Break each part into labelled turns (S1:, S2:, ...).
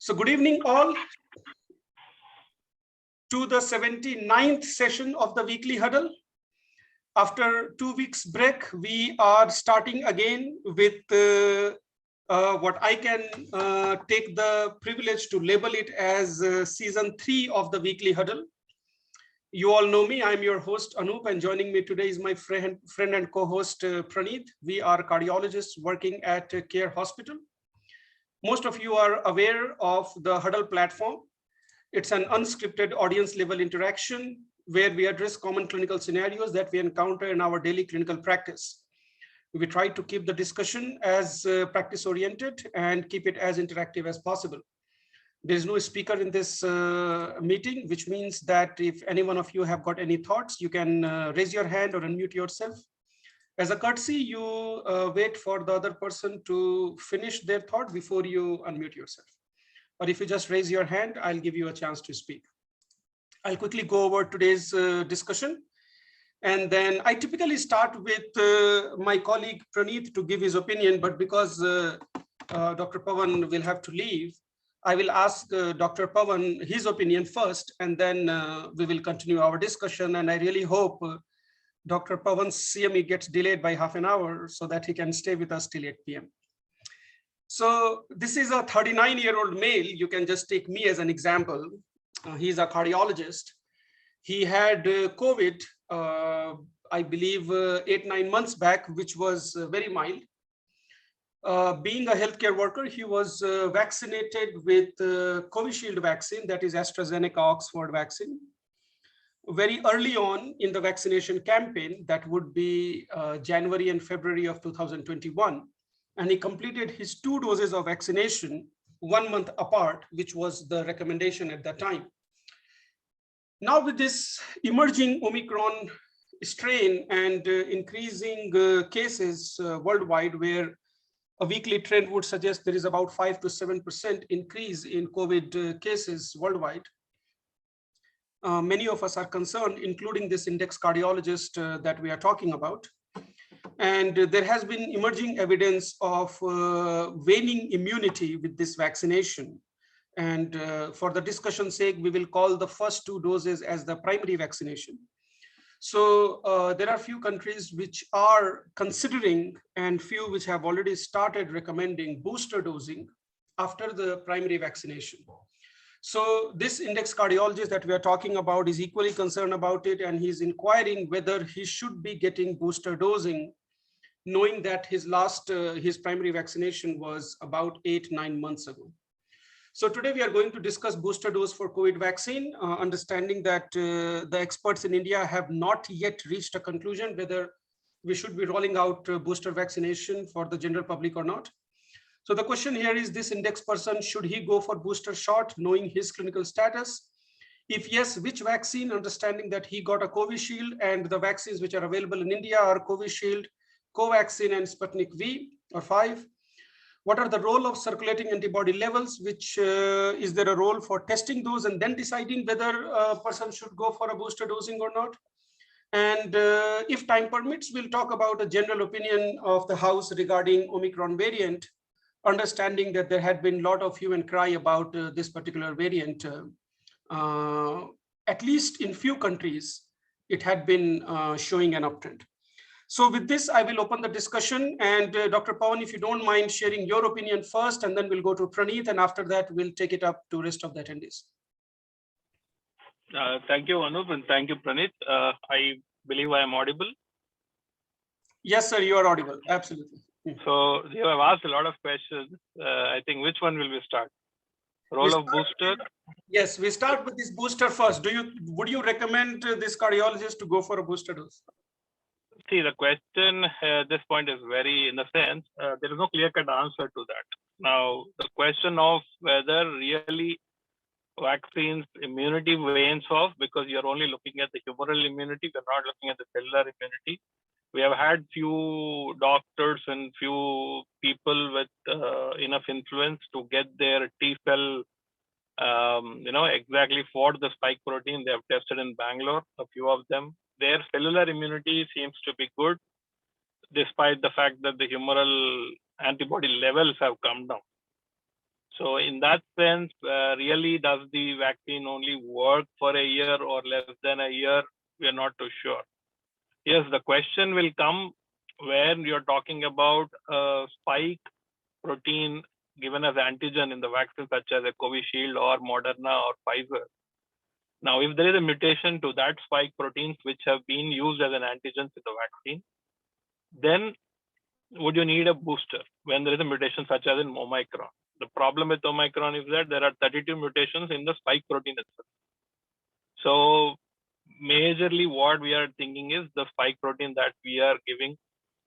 S1: So good evening all to the 79th session of the Weekly Huddle. After 2 weeks break, we are starting again with what I can take the privilege to label it as season 3 of the Weekly Huddle. You all know me, I'm your host Anup, and joining me today is my friend and co-host Praneeth. We are cardiologists working at Care Hospital. Most of you are aware of the Huddle platform. It's an unscripted audience level interaction where we address common clinical scenarios that we encounter in our daily clinical practice. We try to keep the discussion as practice oriented and keep it as interactive as possible. There is no speaker in this meeting, which means that if any one of you have got any thoughts, you can raise your hand or unmute yourself. As a courtesy, you wait for the other person to finish their thought before you unmute yourself. Or if you just raise your hand, I'll give you a chance to speak. I'll quickly go over today's discussion. And then I typically start with my colleague Praneeth to give his opinion, but because Dr. Pawan will have to leave, I will ask Dr. Pawan his opinion first, and then we will continue our discussion. And I really hope Dr. Pawan's CME gets delayed by half an hour so that he can stay with us till 8 p.m. So this is a 39-year-old male. You can just take me as an example. He's a cardiologist. He had COVID, I believe 8-9 months back, which was very mild. Being a healthcare worker, he was vaccinated with Covishield vaccine, that is AstraZeneca Oxford vaccine. Very early on in the vaccination campaign, that would be January and February of 2021. And he completed his 2 doses of vaccination 1 month apart, which was the recommendation at that time. Now with this emerging Omicron strain and increasing cases worldwide, where a weekly trend would suggest there is about 5 to 7% increase in COVID cases worldwide, many of us are concerned, including this index cardiologist that we are talking about. And there has been emerging evidence of waning immunity with this vaccination. And for the discussion's sake, we will call the first 2 doses as the primary vaccination. So there are few countries which are considering, and few which have already started recommending booster dosing after the primary vaccination. So this index cardiologist that we are talking about is equally concerned about it, and he's inquiring whether he should be getting booster dosing, knowing that his primary vaccination was about 8-9 months ago. So today we are going to discuss booster dose for COVID vaccine, understanding that the experts in India have not yet reached a conclusion whether we should be rolling out booster vaccination for the general public or not. So the question here is, this index person, should he go for booster shot knowing his clinical status? If yes, which vaccine, understanding that he got a Covishield, and the vaccines which are available in India are Covishield, Covaxin, and Sputnik V or 5. What are the role of circulating antibody levels? Which is there a role for testing those and then deciding whether a person should go for a booster dosing or not? And if time permits, we'll talk about a general opinion of the House regarding Omicron variant, understanding that there had been a lot of hue and cry about this particular variant. At least in few countries, it had been showing an uptrend. So with this, I will open the discussion, and Dr. Pawan, if you don't mind sharing your opinion first, and then we'll go to Praneeth, and after that, we'll take it up to rest of the attendees.
S2: Thank you, Anup, and thank you, Praneeth. I believe I am audible.
S1: Yes, sir, you are audible. Absolutely.
S2: So you have asked a lot of questions. I think, which one will we start? Role of booster?
S1: Yes, we start with this booster first. Would you recommend this cardiologist to go for a booster dose?
S2: See, the question at this point is very, in the sense, there is no clear-cut answer to that. Now, the question of whether really vaccines immunity wanes off, because you're only looking at the humoral immunity, we're not looking at the cellular immunity. We have had few doctors and few people with enough influence to get their T cell, exactly for the spike protein. They have tested in Bangalore, a few of them. Their cellular immunity seems to be good, despite the fact that the humoral antibody levels have come down. So So in that sense, really does the vaccine only work for a year or less than a year? We are not too sure. Yes, the question will come when you're talking about a spike protein given as antigen in the vaccine, such as a Covishield or Moderna or Pfizer. Now, if there is a mutation to that spike proteins which have been used as an antigen in the vaccine, then would you need a booster when there is a mutation such as in Omicron? The problem with Omicron is that there are 32 mutations in the spike protein itself. So majorly what we are thinking is the spike protein that we are giving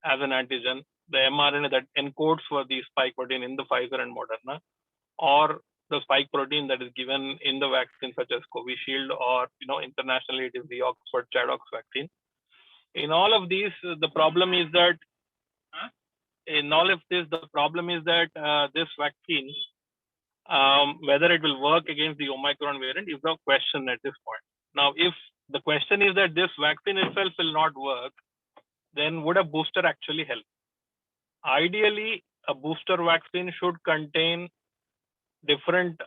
S2: as an antigen, the mRNA that encodes for the spike protein in the Pfizer and Moderna, or the spike protein that is given in the vaccine such as Covishield, or internationally it is the Oxford Chadox vaccine. In all of these, the problem is that this vaccine, whether it will work against the Omicron variant is no question at this point. Now, if the question is that this vaccine itself will not work, then would a booster actually help? Ideally, a booster vaccine should contain different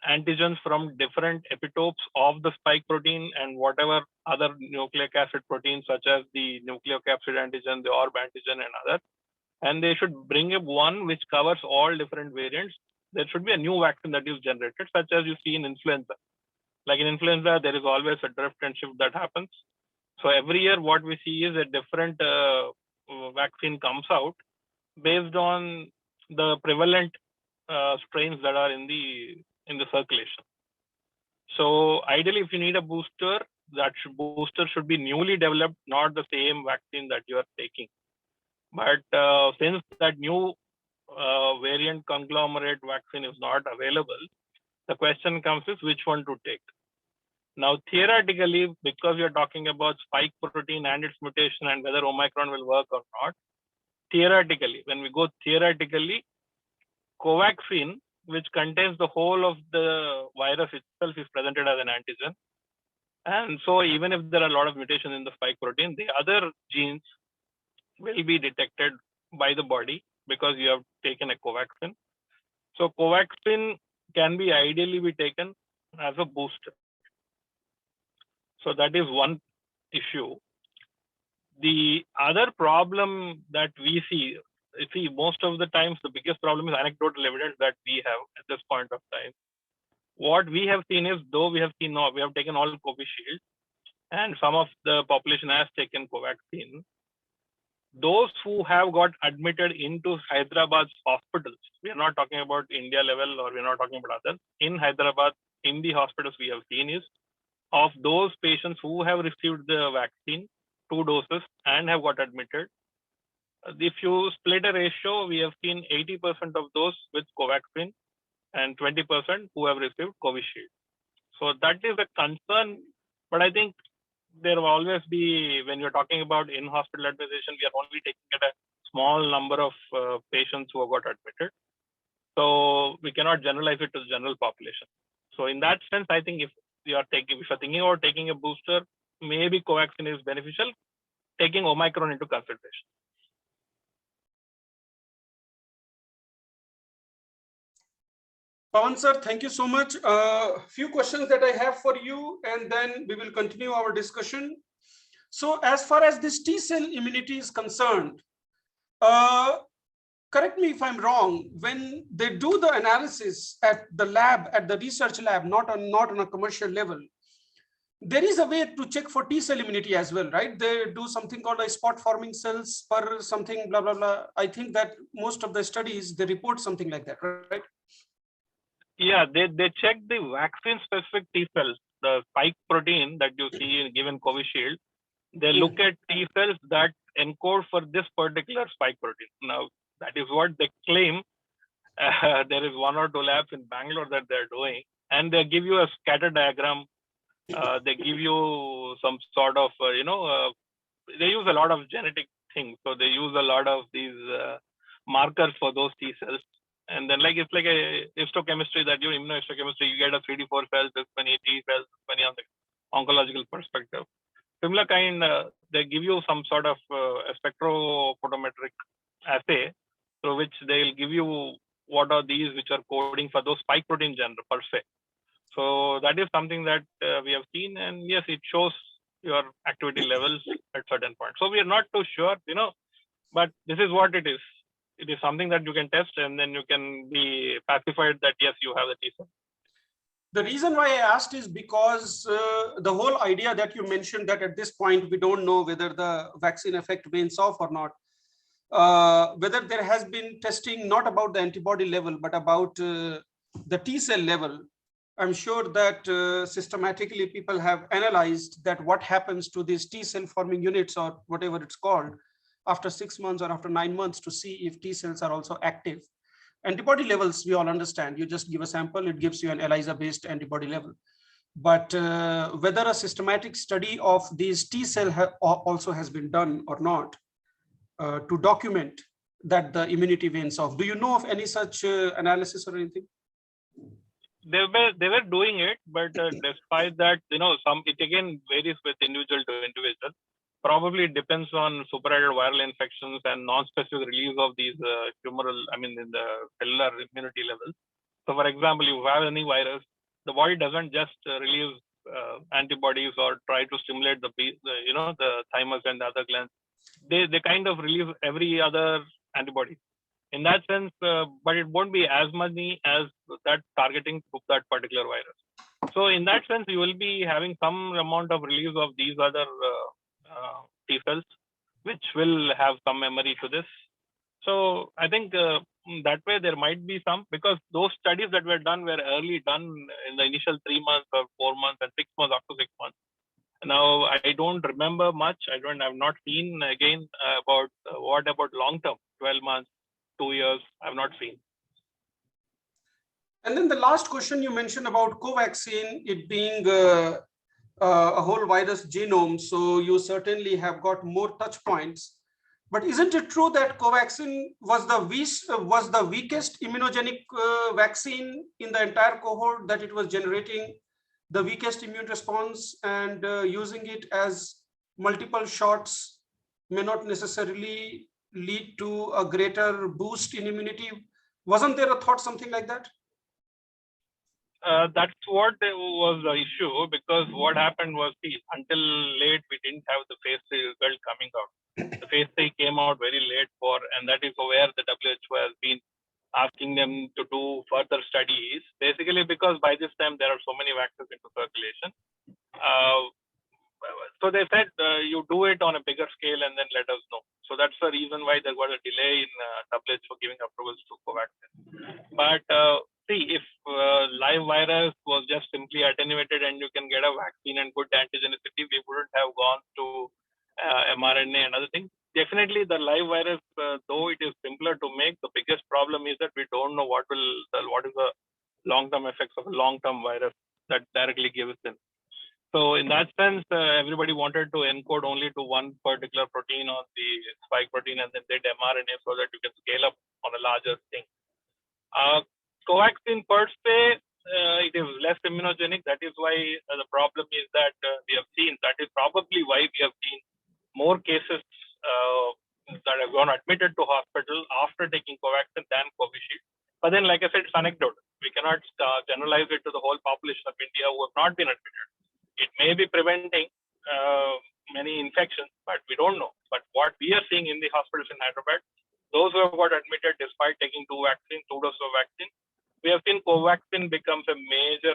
S2: antigens from different epitopes of the spike protein and whatever other nucleic acid proteins such as the nucleocapsid antigen, the ORB antigen and others. And they should bring up one which covers all different variants. There should be a new vaccine that is generated, such as you see in influenza. Like in influenza, there is always a drift and shift that happens. So every year what we see is a different vaccine comes out based on the prevalent strains that are in the circulation. So ideally, if you need a booster, that booster should be newly developed, not the same vaccine that you are taking. But since that new variant conglomerate vaccine is not available, the question comes is which one to take. Now, theoretically, because we are talking about spike protein and its mutation and whether Omicron will work or not, theoretically, when we go theoretically, Covaxin, which contains the whole of the virus itself, is presented as an antigen. And so even if there are a lot of mutations in the spike protein, the other genes will be detected by the body because you have taken a Covaxin. So Covaxin can be ideally be taken as a booster. So that is one issue. The other problem that we see, most of the times the biggest problem is anecdotal evidence that we have at this point of time. What we have seen is, though we have taken all Covishield and some of the population has taken Covaxin, those who have got admitted into Hyderabad's hospitals, we are not talking about India level or we are not talking about others, in Hyderabad, in the hospitals we have seen is, of those patients who have received the vaccine, 2 doses and have got admitted, if you split a ratio, we have seen 80% of those with Covaxin and 20% who have received Covishield. So that is a concern, but I think there will always be, when you're talking about in-hospital administration, we are only taking at a small number of patients who have got admitted. So we cannot generalize it to the general population. So in that sense, I think if you're thinking about taking a booster, maybe Covaxin is beneficial, taking Omicron into consideration.
S1: Pawan sir, thank you so much. Few questions that I have for you, and then we will continue our discussion. So as far as this T-cell immunity is concerned, correct me if I'm wrong, when they do the analysis at the lab, at the research lab, not on a commercial level, there is a way to check for T-cell immunity as well, right? They do something called a spot forming cells per something, blah, blah, blah. I think that most of the studies, they report something like that, right?
S2: Yeah, they check the vaccine specific T cells, the spike protein that you see given Covishield. They look at T cells that encode for this particular spike protein. Now, that is what they claim. There is 1 or 2 labs in Bangalore that they're doing, and they give you a scatter diagram. They give you some sort of, they use a lot of genetic things. So they use a lot of these markers for those T cells. And then it's like a histochemistry that you immunohistochemistry, you get a 3D4 cells, this many T cells, this many on the oncological perspective. Similar kind, they give you some sort of a spectrophotometric assay through which they'll give you what are these which are coding for those spike protein genre per se. So that is something that we have seen, and yes, it shows your activity levels at certain points. So we are not too sure, but this is what it is. It is something that you can test, and then you can be pacified that yes, you have the T cell.
S1: The reason why I asked is because the whole idea that you mentioned that at this point, we don't know whether the vaccine effect wanes off or not. Whether there has been testing not about the antibody level, but about the T cell level. I'm sure that systematically people have analyzed that what happens to these T cell forming units or whatever it's called after 6 months or after 9 months to see if T cells are also active. Antibody levels, we all understand. You just give a sample, it gives you an ELISA-based antibody level. But whether a systematic study of these T cell also has been done or not to document that the immunity wanes off. Do you know of any such analysis or anything?
S2: They were doing it, but despite that, it again varies with individual to individual. Probably depends on superadded viral infections and non-specific release of these humoral, in the cellular immunity levels. So, for example, you have any virus, the body doesn't just release antibodies or try to stimulate the thymus and the other glands. They kind of release every other antibody. In that sense, but it won't be as many as that targeting to that particular virus. So, in that sense, you will be having some amount of release of these other T cells, which will have some memory to this. So I think that way there might be some, because those studies that were done were early done in the initial 3 months or 4 months and 6 months up to 6 months. Now I don't remember much. I've not seen again about what about long term, 12 months, 2 years. I've not seen.
S1: And then the last question you mentioned about Covaxin, it being a whole virus genome, so you certainly have got more touch points. But isn't it true that Covaxin was the weakest immunogenic vaccine in the entire cohort, that it was generating the weakest immune response, and using it as multiple shots may not necessarily lead to a greater boost in immunity? Wasn't there a thought something like that?
S2: That's what was the issue, because what happened was, until late we didn't have the phase 3 result coming out. The phase 3 came out very late and that is where the WHO has been asking them to do further studies, basically because by this time there are so many vaccines into circulation. So they said you do it on a bigger scale and then let us know. So that's the reason why there was a delay in WHO giving approvals to Covaxin. But if live virus was just simply attenuated and you can get a vaccine and good antigenicity, we wouldn't have gone to mRNA and other things. Definitely the live virus, though it is simpler to make, the biggest problem is that we don't know what is the long-term effects of a long-term virus that directly gives in. So in that sense, everybody wanted to encode only to one particular protein on the spike protein, and then they did mRNA so that you can scale up on a larger thing. Covaxin per se, it is less immunogenic. That is why the problem is that we have seen, that is probably why we have seen more cases that have gone admitted to hospital after taking Covaxin than Covishield. But then, like I said, it's anecdotal. We cannot generalize it to the whole population of India who have not been admitted. It may be preventing many infections, but we don't know. But what we are seeing in the hospitals in Hyderabad, those who have got admitted despite taking 2 doses of vaccine, we have seen Covaxin becomes a major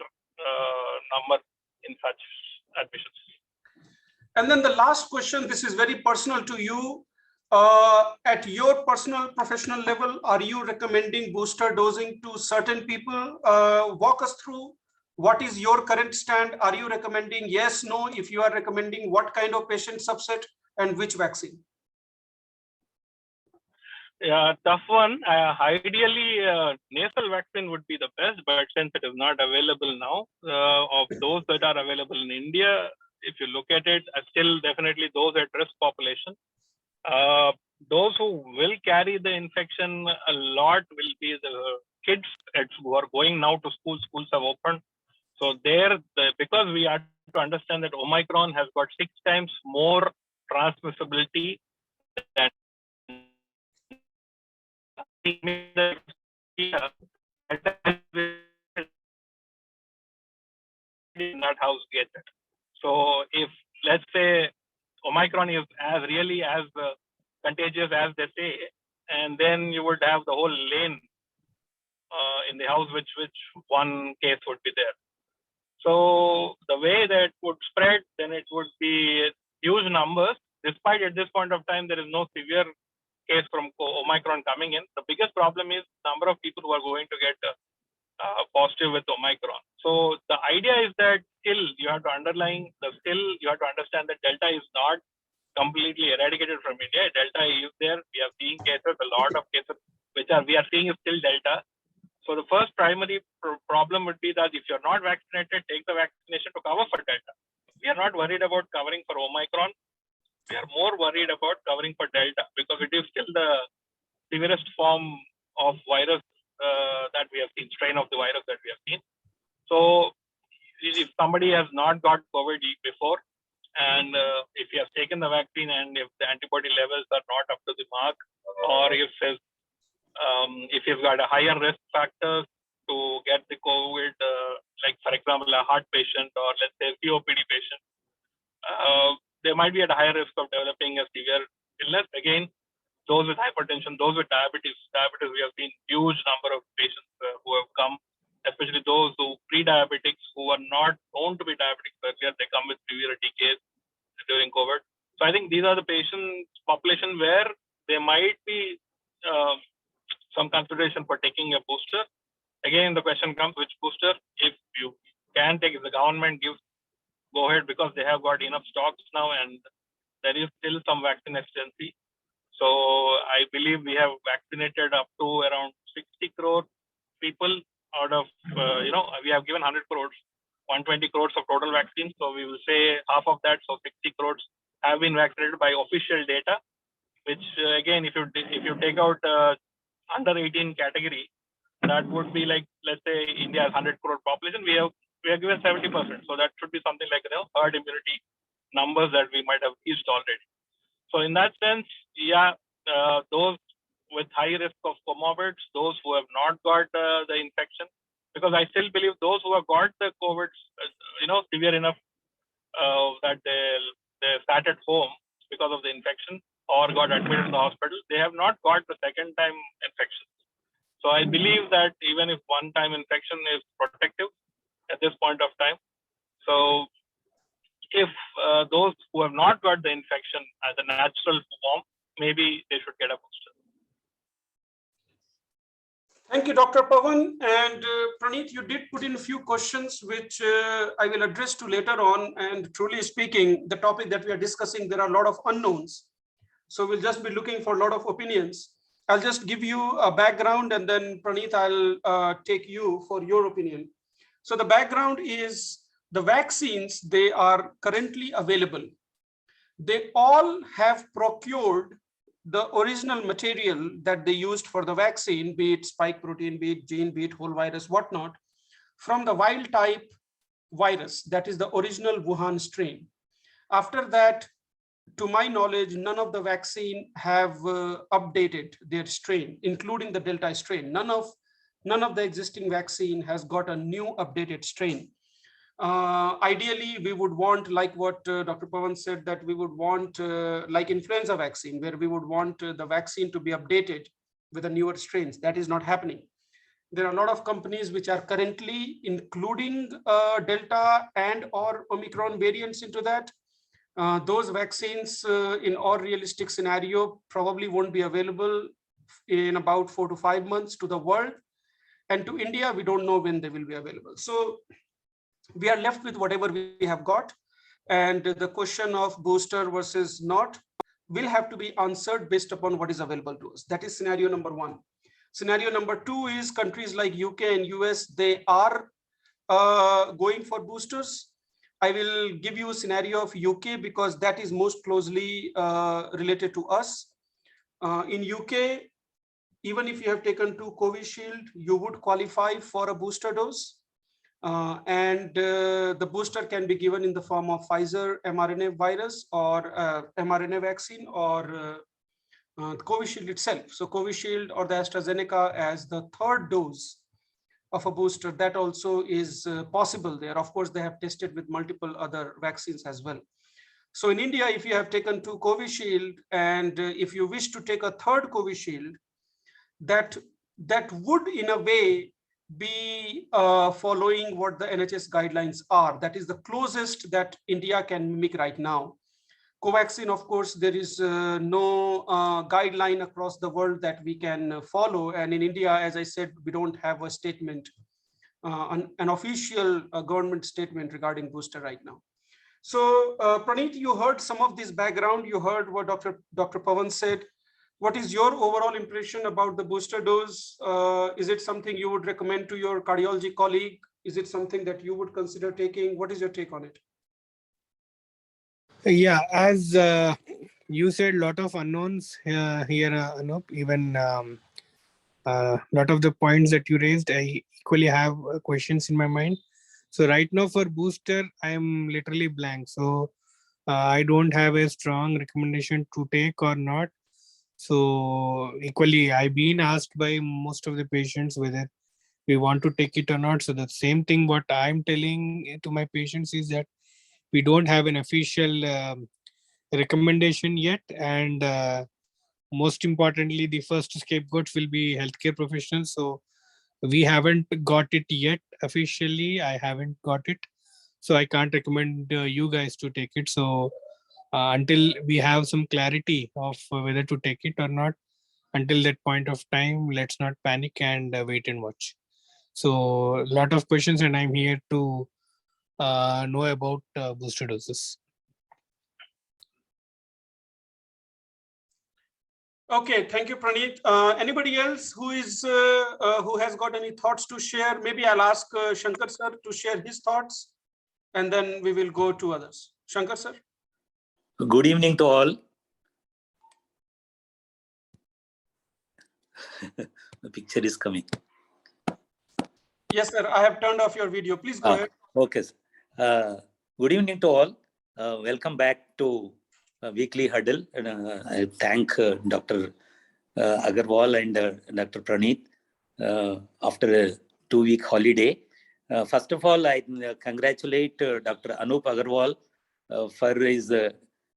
S2: number in such admissions. And
S1: then the last question, this is very personal to you. At your personal professional level, are you recommending booster dosing to certain people? Walk us through. What is your current stand? Are you recommending yes, no? If you are recommending, what kind of patient subset and which vaccine?
S2: Yeah, tough one. Ideally, nasal vaccine would be the best, but since it is not available now, of those that are available in India, if you look at it, still definitely those at risk population. Those who will carry the infection a lot will be the kids who are going now to school. Schools have opened. So because we have to understand that Omicron has got 6 times more transmissibility than clear in that house gets it. So if, let's say, Omicron is really as contagious as they say, and then you would have the whole lane in the house, which one case would be there. So the way that would spread, then it would be huge numbers. Despite at this point of time, there is no severe case from Omicron coming in. The biggest problem is number of people who are going to get positive with Omicron. So the idea is that still you have to understand that Delta is not completely eradicated from India. Delta is there. We are seeing cases, a lot of cases which we are seeing is still Delta. So the first primary problem would be that if you're not vaccinated, take the vaccination to cover for Delta. We are not worried about covering for Omicron. We are more worried about covering for Delta because it is still the severest form of virus that we have seen, strain of the virus that we have seen. So if somebody has not got COVID before, and if he has taken the vaccine and if the antibody levels are not up to the mark, or if he's got a higher risk factor to get the COVID, like for example, a heart patient or let's say a COPD patient, they might be at a higher risk of developing a severe illness. Again, those with hypertension, those with diabetes, we have seen huge number of patients who have come, especially those who pre-diabetics who are not known to be diabetics earlier, they come with severe decays during COVID. So I think these are the patient population where there might be some consideration for taking a booster. Again, the question comes, which booster? If you can take, if the government gives go ahead, because they have got enough stocks now and there is still some vaccine hesitancy. So I believe we have vaccinated up to around 60 crore people out of, we have given 100 crores, 120 crores of total vaccines. So we will say half of that, so 60 crores have been vaccinated by official data, which again, if you take out under 18 category, that would be like, let's say India has 100 crore population, we have given 70%. So that should be something like herd immunity numbers that we might have reached already. So in that sense, those with high risk of comorbids, those who have not got the infection, because I still believe those who have got the COVID, severe enough that they sat at home because of the infection or got admitted in the hospital, they have not got the second time infection. So I believe that even if one time infection is protective at this point of time, so if those who have not got the infection as a natural form, maybe they should get a booster.
S1: Thank you, Dr. Pawan. And Praneeth, you did put in a few questions, which I will address to later on. And truly speaking, the topic that we are discussing, there are a lot of unknowns. So we'll just be looking for a lot of opinions. I'll just give you a background and then Praneeth, I'll take you for your opinion. So the background is the vaccines, they are currently available. They all have procured the original material that they used for the vaccine, be it spike protein, be it gene, be it whole virus, whatnot, from the wild type virus, that is the original Wuhan strain. After that, to my knowledge, none of the vaccine have updated their strain, including the Delta strain. None of the existing vaccine has got a new updated strain. Ideally, we would want, like what Dr. Pawan said, that we would want like influenza vaccine, where we would want the vaccine to be updated with the newer strains. That is not happening. There are a lot of companies which are currently including Delta and or Omicron variants into that. Those vaccines in all realistic scenario probably won't be available in about 4 to 5 months to the world. And to India, we don't know when they will be available. So we are left with whatever we have got. And the question of booster versus not will have to be answered based upon what is available to us. That is scenario number one. Scenario number two is countries like UK and US, they are going for boosters. I will give you a scenario of UK because that is most closely related to us. In UK, even if you have taken 2 Covishield, you would qualify for a booster dose. And the booster can be given in the form of Pfizer mRNA virus or mRNA vaccine or Covishield itself. So Covishield or the AstraZeneca as the third dose of a booster, that also is possible there. Of course, they have tested with multiple other vaccines as well. So in India, if you have taken 2 Covishield and if you wish to take a third Covishield, that would in a way be following what the NHS guidelines are. That is the closest that India can mimic right now. Covaxin, of course, there is no guideline across the world that we can follow. And in India, as I said, we don't have a statement, an official government statement regarding booster right now. So Praneeth, you heard some of this background. You heard what Dr. Pawan said. What is your overall impression about the booster dose? Is it something you would recommend to your cardiology colleague? Is it something that you would consider taking? What is your take on it?
S3: Yeah, as you said, lot of unknowns here, Anup. Even lot of the points that you raised, I equally have questions in my mind. So right now for booster, I am literally blank. So I don't have a strong recommendation to take or not. So equally, I've been asked by most of the patients whether we want to take it or not. So the same thing what I'm telling to my patients is that we don't have an official recommendation yet, and most importantly, the first scapegoats will be healthcare professionals. So we haven't got it yet officially. I haven't got it, so I can't recommend you guys to take it. So until we have some clarity of whether to take it or not, until that point of time, let's not panic and wait and watch. So a lot of questions, and I'm here to know about booster doses.
S1: Okay, thank you, Praneeth. Anybody else who has got any thoughts to share? Maybe I'll ask Shankar sir to share his thoughts, and then we will go to others. Shankar sir.
S4: Good evening to all. The picture is coming.
S1: Yes, sir. I have turned off your video. Please go ahead.
S4: Okay. Good evening to all. Welcome back to Weekly Huddle. I thank Dr. Agarwal and Dr. Praneeth after a 2-week holiday. First of all, I congratulate Dr. Anup Agarwal for his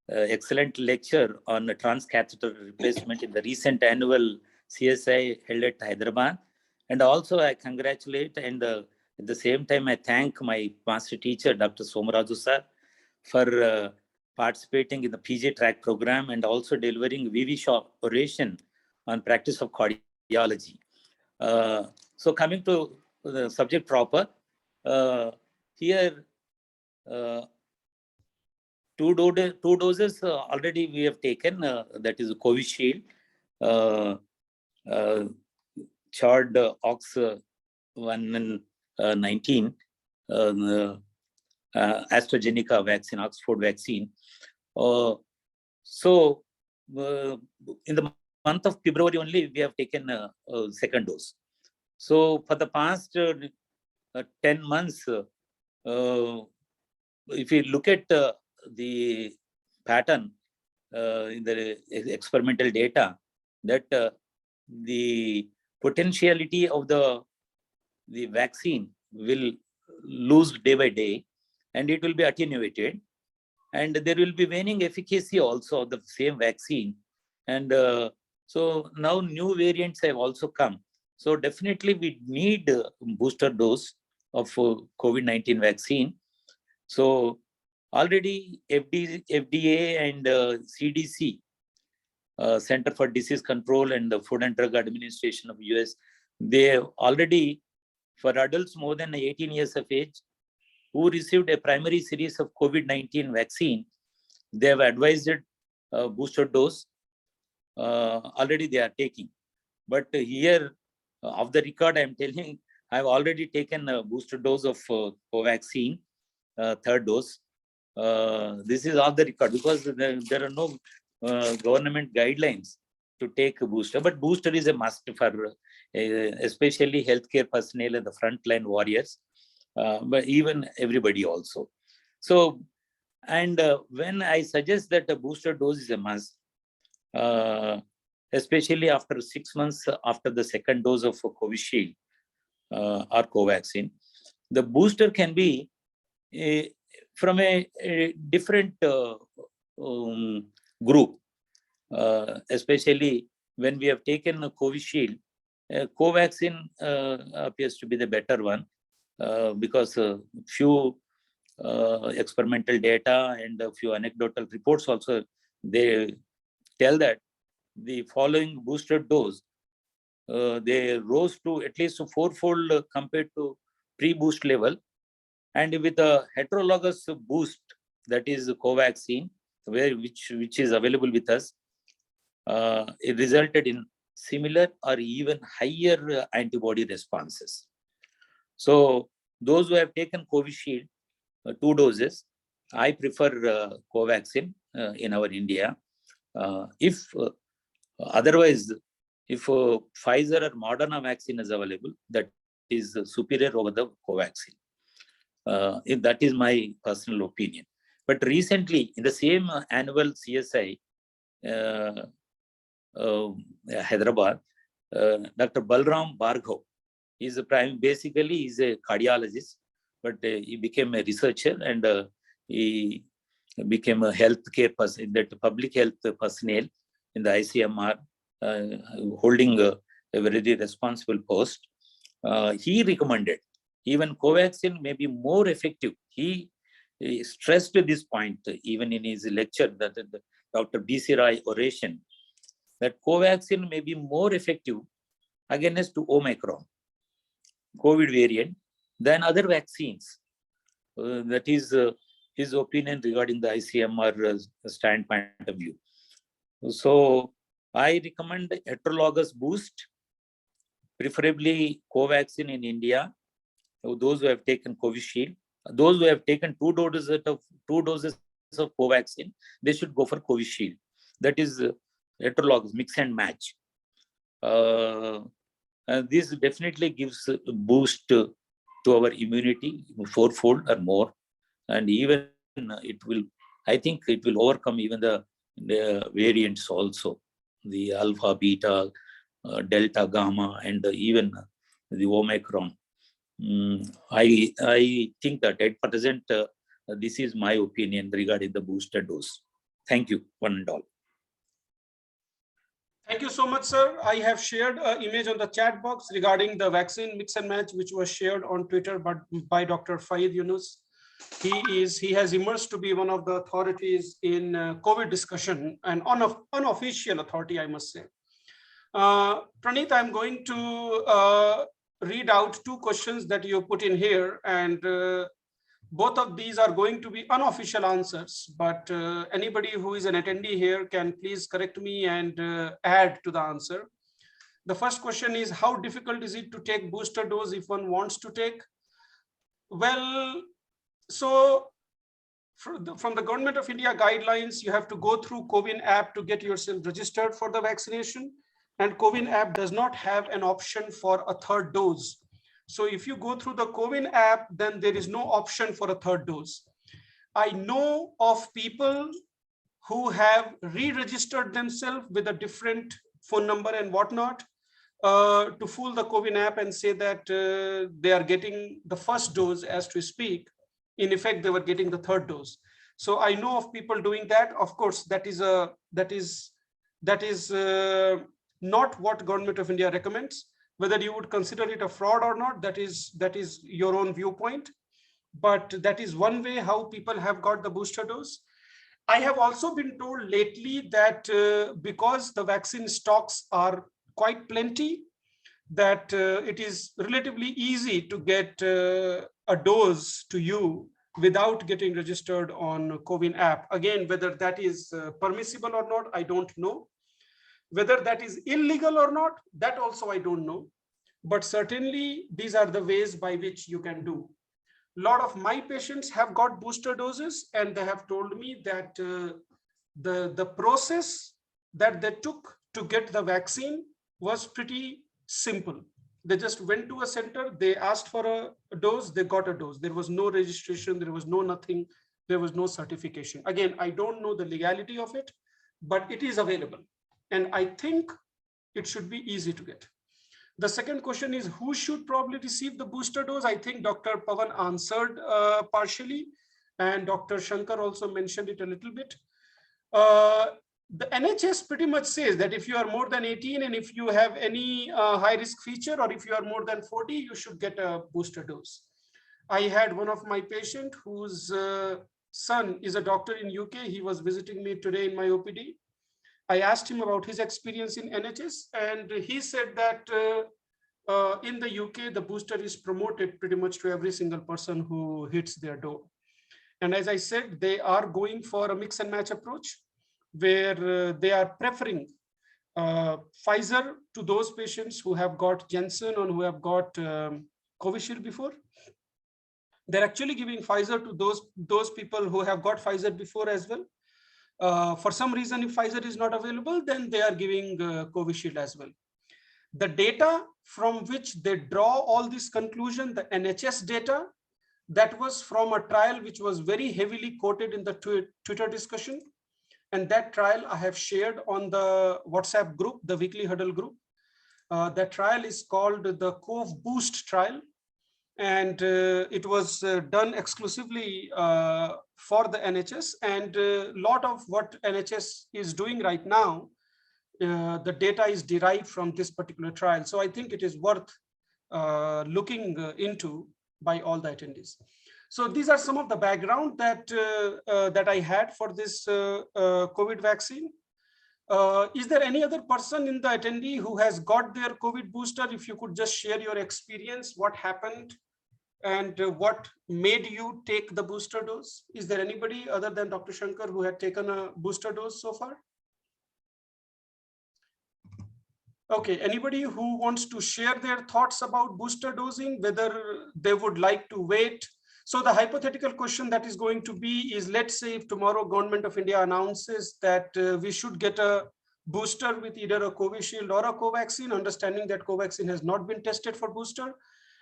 S4: excellent lecture on transcatheter replacement in the recent annual CSI held at Hyderabad. And also I congratulate and at the same time I thank my master teacher, Dr. Somaraju sir, for participating in the PG track program and also delivering VV Shaw oration on practice of cardiology. So coming to the subject proper, here two doses already we have taken, that is Covishield, Chard Ox 119, AstraZeneca vaccine, Oxford vaccine. So in the month of February only we have taken second dose. So for the past 10 months, if you look at the pattern in the experimental data, that the potentiality of the vaccine will lose day by day, and it will be attenuated, and there will be waning efficacy also of the same vaccine. And so now new variants have also come. So definitely we need a booster dose of COVID-19 vaccine. So already FDA and CDC, Center for Disease Control and the Food and Drug Administration of US, they have already, for adults more than 18 years of age who received a primary series of COVID-19 vaccine, they have advised booster dose. Already they are taking. But here, off the record, I am telling, I have already taken a booster dose of vaccine, third dose. This is off the record because there are no government guidelines to take a booster, but booster is a must for especially healthcare personnel and the frontline warriors, but even everybody also. So, and when I suggest that a booster dose is a must, especially after 6 months after the second dose of Covishield or Covaxin. The booster can be from a different group, especially when we have taken Covishield. Covaxin appears to be the better one because few experimental data and a few anecdotal reports also, they tell that the following booster dose, they rose to at least fourfold compared to pre-boost level. And with a heterologous boost, that is Covaxin, which is available with us, it resulted in similar or even higher antibody responses. So those who have taken Covishield, 2 doses, I prefer Covaxin in our India. Otherwise, if Pfizer or Moderna vaccine is available, that is superior over the Covaxin. That is my personal opinion. But recently, in the same annual CSI, Hyderabad, Dr. Balram Bhargav, he's a cardiologist, but he became a researcher and he became a healthcare person, that public health personnel in the ICMR, holding a very responsible post. He recommended even Covaxin may be more effective. He stressed this point even in his lecture, that Dr. B.C. Rai oration, that Covaxin may be more effective against Omicron, COVID variant, than other vaccines. That is his opinion regarding the ICMR standpoint of view. So I recommend heterologous boost, preferably Covaxin in India. Those who have taken Covishield, those who have taken 2 doses of Covaxin, they should go for Covishield. That is heterologous, mix and match. And this definitely gives a boost to our immunity, fourfold or more, and even it will, I think it will overcome even the variants also, the alpha, beta, delta, gamma, and even the Omicron. I think that at present, this is my opinion regarding the booster dose. Thank you, one and all.
S1: Thank you so much, sir. I have shared an image on the chat box regarding the vaccine mix and match, which was shared on Twitter by Dr. Fayed Yunus. He has emerged to be one of the authorities in COVID discussion, and unofficial authority, I must say. Praneeth, I'm going to read out 2 questions that you put in here, and both of these are going to be unofficial answers, but anybody who is an attendee here can please correct me and add to the answer. The first question is, how difficult is it to take booster dose if one wants to take? Well, so from the Government of India guidelines, you have to go through COVID app to get yourself registered for the vaccination, and COVID app does not have an option for a 3rd dose. So if you go through the COVID app, then there is no option for a 3rd dose. I know of people who have re-registered themselves with a different phone number and whatnot to fool the COVID app and say that they are getting the 1st dose as to speak. In effect, they were getting the 3rd dose. So I know of people doing that. Of course, that is not what Government of India recommends. Whether you would consider it a fraud or not, that is your own viewpoint. But that is one way how people have got the booster dose. I have also been told lately that because the vaccine stocks are quite plenty, that it is relatively easy to get a dose to you without getting registered on COVID app. Again, whether that is permissible or not, I don't know. Whether that is illegal or not, that also I don't know. But certainly these are the ways by which you can do. A lot of my patients have got booster doses, and they have told me that the process that they took to get the vaccine was pretty simple. They just went to a center, they asked for a dose, they got a dose. There was no registration, there was no nothing, there was no certification. Again, I don't know the legality of it, but it is available. And I think it should be easy to get. The second question is who should probably receive the booster dose? I think Dr. Pawan answered partially, and Dr. Shankar also mentioned it a little bit. The NHS pretty much says that if you are more than 18 and if you have any high risk feature, or if you are more than 40, you should get a booster dose. I had one of my patient whose son is a doctor in UK. He was visiting me today in my OPD. I asked him about his experience in NHS, and he said that in the UK, the booster is promoted pretty much to every single person who hits their door. And as I said, they are going for a mix and match approach, where they are preferring Pfizer to those patients who have got Janssen or who have got Covishield before. They're actually giving Pfizer to those people who have got Pfizer before as well. For some reason, if Pfizer is not available, then they are giving Covishield as well. The data from which they draw all this conclusion, the NHS data, that was from a trial which was very heavily quoted in the Twitter discussion. And that trial I have shared on the WhatsApp group, the Weekly Huddle group. That trial is called the Cove Boost trial. And it was done exclusively for the NHS. And a lot of what NHS is doing right now, the data is derived from this particular trial. So I think it is worth looking into by all the attendees. So these are some of the background that that I had for this COVID vaccine. Is there any other person in the attendee who has got their COVID booster? If you could just share your experience, what happened and what made you take the booster dose? Is there anybody other than Dr. Shankar who had taken a booster dose so far? Okay, anybody who wants to share their thoughts about booster dosing, whether they would like to wait? So the hypothetical question that is going to be is, let's say if tomorrow Government of India announces that we should get a booster with either a Covishield or a Covaxin, understanding that Covaxin has not been tested for booster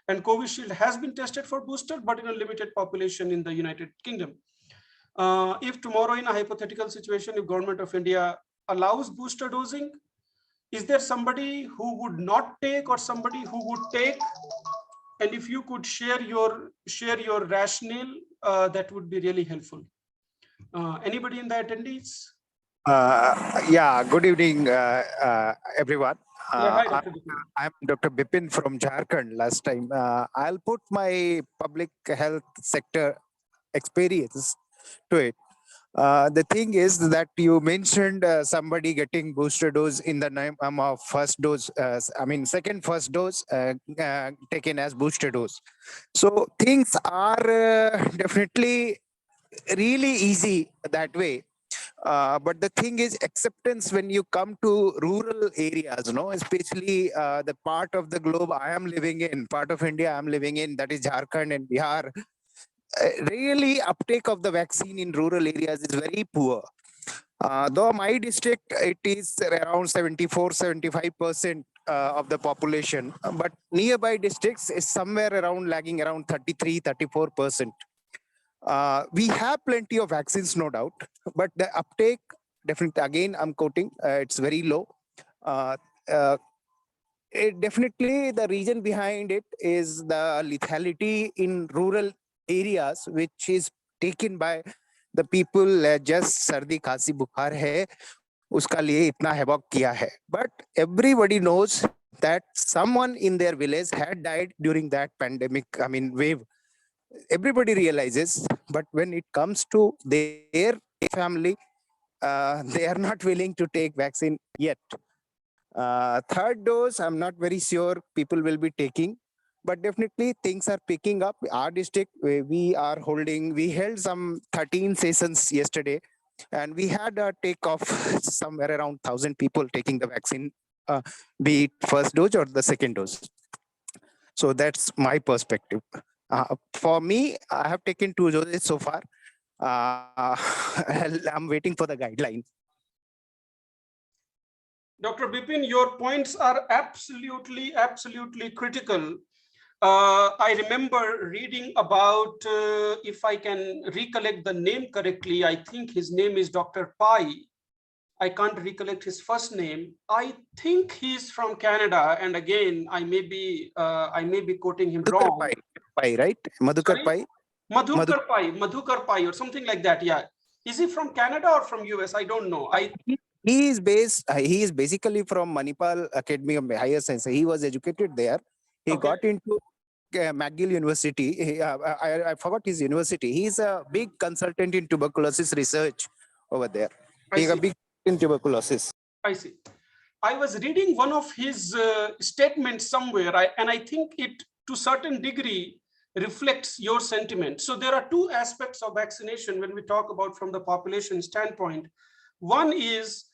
S1: and Covishield has been tested for booster, but in a limited population in the United Kingdom. If tomorrow in a hypothetical situation, if Government of India allows booster dosing, is there somebody who would not take or somebody who would take? And if you could share your rationale, that would be really helpful. Anybody in the attendees?
S5: Yeah, good evening, everyone.
S1: Hi, Dr.
S5: I'm Dr. Bipin from Jharkhand last time. I'll put my public health sector experience to it. The thing is that you mentioned somebody getting booster dose in the name of first dose, second first dose taken as booster dose. So things are definitely really easy that way. But the thing is acceptance when you come to rural areas, especially the part of the globe I am living in, part of India I'm living in, that is Jharkhand and Bihar. Really uptake of the vaccine in rural areas is very poor. Though my district, it is around 74-75% of the population, but nearby districts is somewhere around lagging around 33-34%. We have plenty of vaccines, no doubt, but the uptake, definitely, again, I'm quoting, it's very low. Definitely, the reason behind it is the lethality in rural areas, which is taken by the people just sardi khasi bukhar hai, uska liye itna havoc kiya hai. But everybody knows that someone in their village had died during that pandemic, wave. Everybody realizes, but when it comes to their family, they are not willing to take vaccine yet. Third dose, I'm not very sure people will be taking, but definitely things are picking up. Our district, we held some 13 sessions yesterday, and we had a take of somewhere around 1,000 people taking the vaccine, be it first dose or the second dose. So that's my perspective. For me, I have taken 2 doses so far. I'm waiting for the guideline.
S1: Dr. Bipin, your points are absolutely critical. I remember reading about, if I can recollect the name correctly, I think his name is Dr. Pai. I can't recollect his first name. I think he's from Canada, and again, I may be quoting him
S5: Madhukar
S1: wrong.
S5: Pai, right? Madhukar
S1: Sorry?
S5: Pai.
S1: Madhukar Pai, or something like that. Yeah. Is he from Canada or from US? I don't know.
S5: He is based. He is basically from Manipal Academy of Higher Science. He was educated there. He
S1: Okay.
S5: got into McGill University. I forgot his university. He is a big consultant in tuberculosis research over there.
S1: I
S5: He's a
S1: see.
S5: big in tuberculosis.
S1: I see. I was reading one of his statements somewhere, and I think it, to certain degree, reflects your sentiment. So there are two aspects of vaccination when we talk about from the population standpoint. One is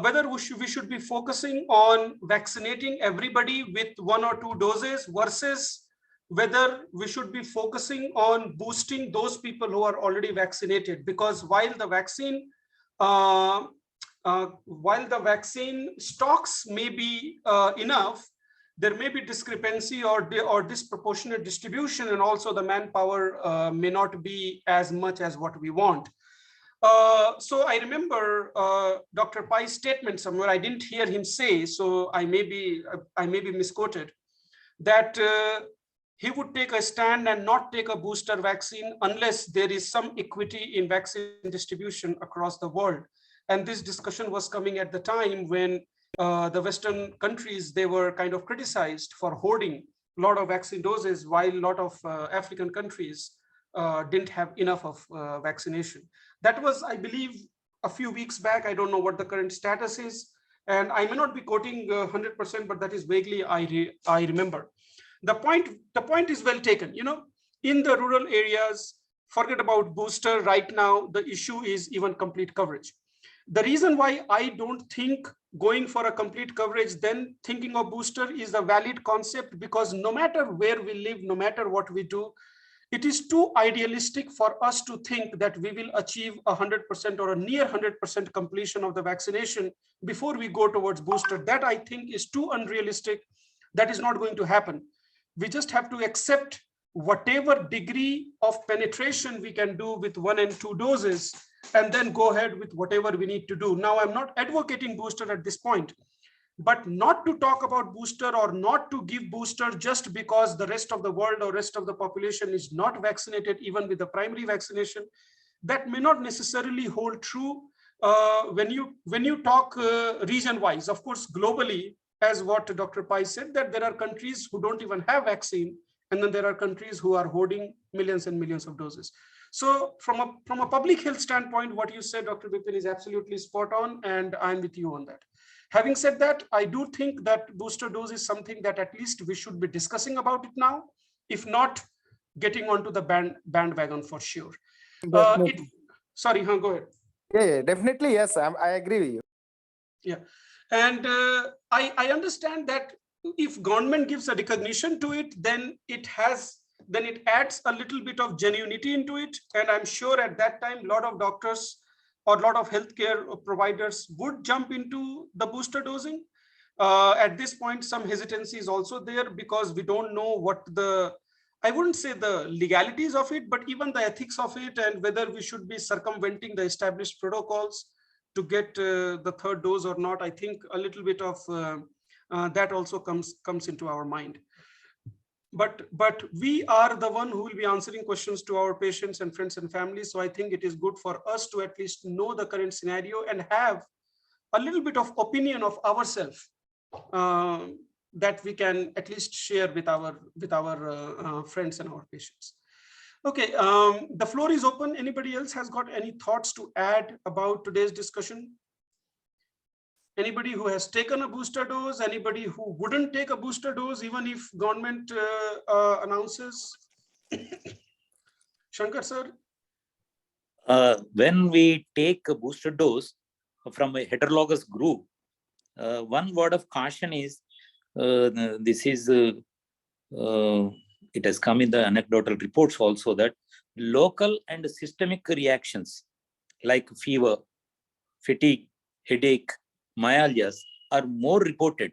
S1: whether we should be focusing on vaccinating everybody with 1 or 2 doses versus whether we should be focusing on boosting those people who are already vaccinated. Because while the vaccine stocks may be enough, there may be discrepancy or disproportionate distribution, and also the manpower may not be as much as what we want. So I remember Dr. Pai's statement somewhere. I didn't hear him say, so I may be misquoted, that he would take a stand and not take a booster vaccine unless there is some equity in vaccine distribution across the world. And this discussion was coming at the time when the Western countries, they were kind of criticized for hoarding a lot of vaccine doses, while a lot of African countries didn't have enough of vaccination. That was, I believe, a few weeks back. I don't know what the current status is, and I may not be quoting 100%, but that is vaguely I remember. The point is well taken. You know, in the rural areas, forget about booster right now. The issue is even complete coverage. The reason why I don't think going for a complete coverage, then thinking of booster, is a valid concept, because no matter where we live, no matter what we do, it is too idealistic for us to think that we will achieve 100% or a near 100% completion of the vaccination before we go towards booster. That, I think, is too unrealistic. That is not going to happen. We just have to accept whatever degree of penetration we can do with 1 and 2 doses, and then go ahead with whatever we need to do. Now, I'm not advocating booster at this point, but not to talk about booster or not to give booster just because the rest of the world or rest of the population is not vaccinated, even with the primary vaccination, that may not necessarily hold true when you talk region wise. Of course, globally, as what Dr. Pai said, that there are countries who don't even have vaccine, and then there are countries who are hoarding millions and millions of doses. So from a public health standpoint, what you said, Dr. Bipin, is absolutely spot on, and I'm with you on that. Having said that, I do think that booster dose is something that at least we should be discussing about it now, if not getting onto the bandwagon for sure. Sorry, go ahead.
S5: Yeah, definitely. Yes, I agree with you.
S1: Yeah, and I understand that if government gives a recognition to it, then it adds a little bit of genuinity into it. And I'm sure at that time, a lot of doctors or a lot of healthcare providers would jump into the booster dosing. At this point, some hesitancy is also there, because we don't know what I wouldn't say the legalities of it, but even the ethics of it, and whether we should be circumventing the established protocols to get the 3rd dose or not. I think a little bit of that also comes into our mind. But we are the one who will be answering questions to our patients and friends and families. So I think it is good for us to at least know the current scenario and have a little bit of opinion of ourselves that we can at least share with our friends and our patients. Okay, the floor is open. Anybody else has got any thoughts to add about today's discussion? Anybody who has taken a booster dose, anybody who wouldn't take a booster dose, even if government announces? Shankar sir?
S4: When we take a booster dose from a heterologous group, one word of caution is, it has come in the anecdotal reports also, that local and systemic reactions like fever, fatigue, headache, myalgias are more reported,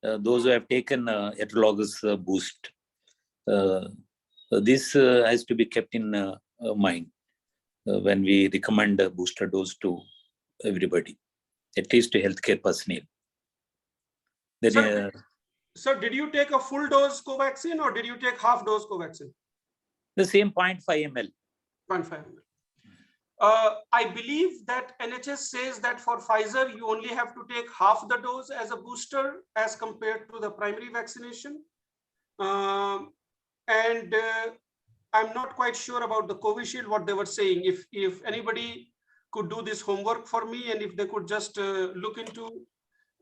S4: those who have taken heterologous boost. This has to be kept in mind when we recommend a booster dose to everybody, at least to healthcare personnel. Then,
S1: Sir, did you take a full dose Covaxin or did you take half dose Covaxin?
S4: the same 0.5 ml.
S1: 0.5 ml. I believe that NHS says that for Pfizer, you only have to take half the dose as a booster as compared to the primary vaccination. I'm not quite sure about the Covishield, what they were saying. If anybody could do this homework for me, and if they could just look into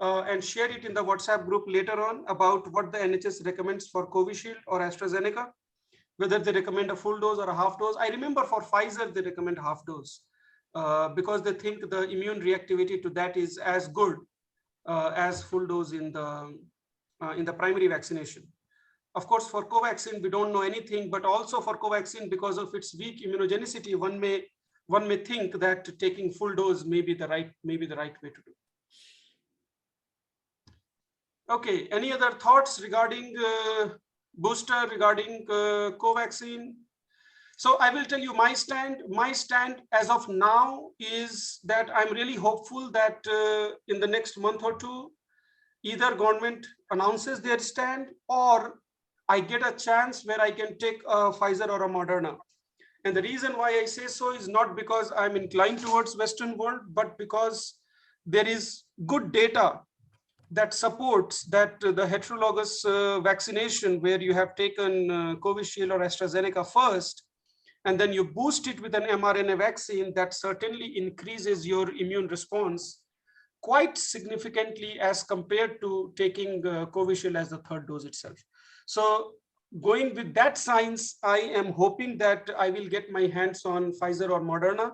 S1: and share it in the WhatsApp group later on about what the NHS recommends for Covishield or AstraZeneca, whether they recommend a full dose or a half dose. I remember for Pfizer, they recommend half dose because they think the immune reactivity to that is as good as full dose in the primary vaccination. Of course, for Covaxin, we don't know anything, but also for Covaxin, because of its weak immunogenicity, one may think that taking full dose may be the right way to do. Okay, any other thoughts regarding booster, regarding Covaxin? So I will tell you my stand. My stand as of now is that I'm really hopeful that in the next month or two, either government announces their stand or I get a chance where I can take a Pfizer or a Moderna. And the reason why I say so is not because I'm inclined towards Western world, but because there is good data that supports that the heterologous vaccination, where you have taken Covishield or AstraZeneca first, and then you boost it with an mRNA vaccine, that certainly increases your immune response quite significantly as compared to taking Covishield as the third dose itself. So going with that science, I am hoping that I will get my hands on Pfizer or Moderna.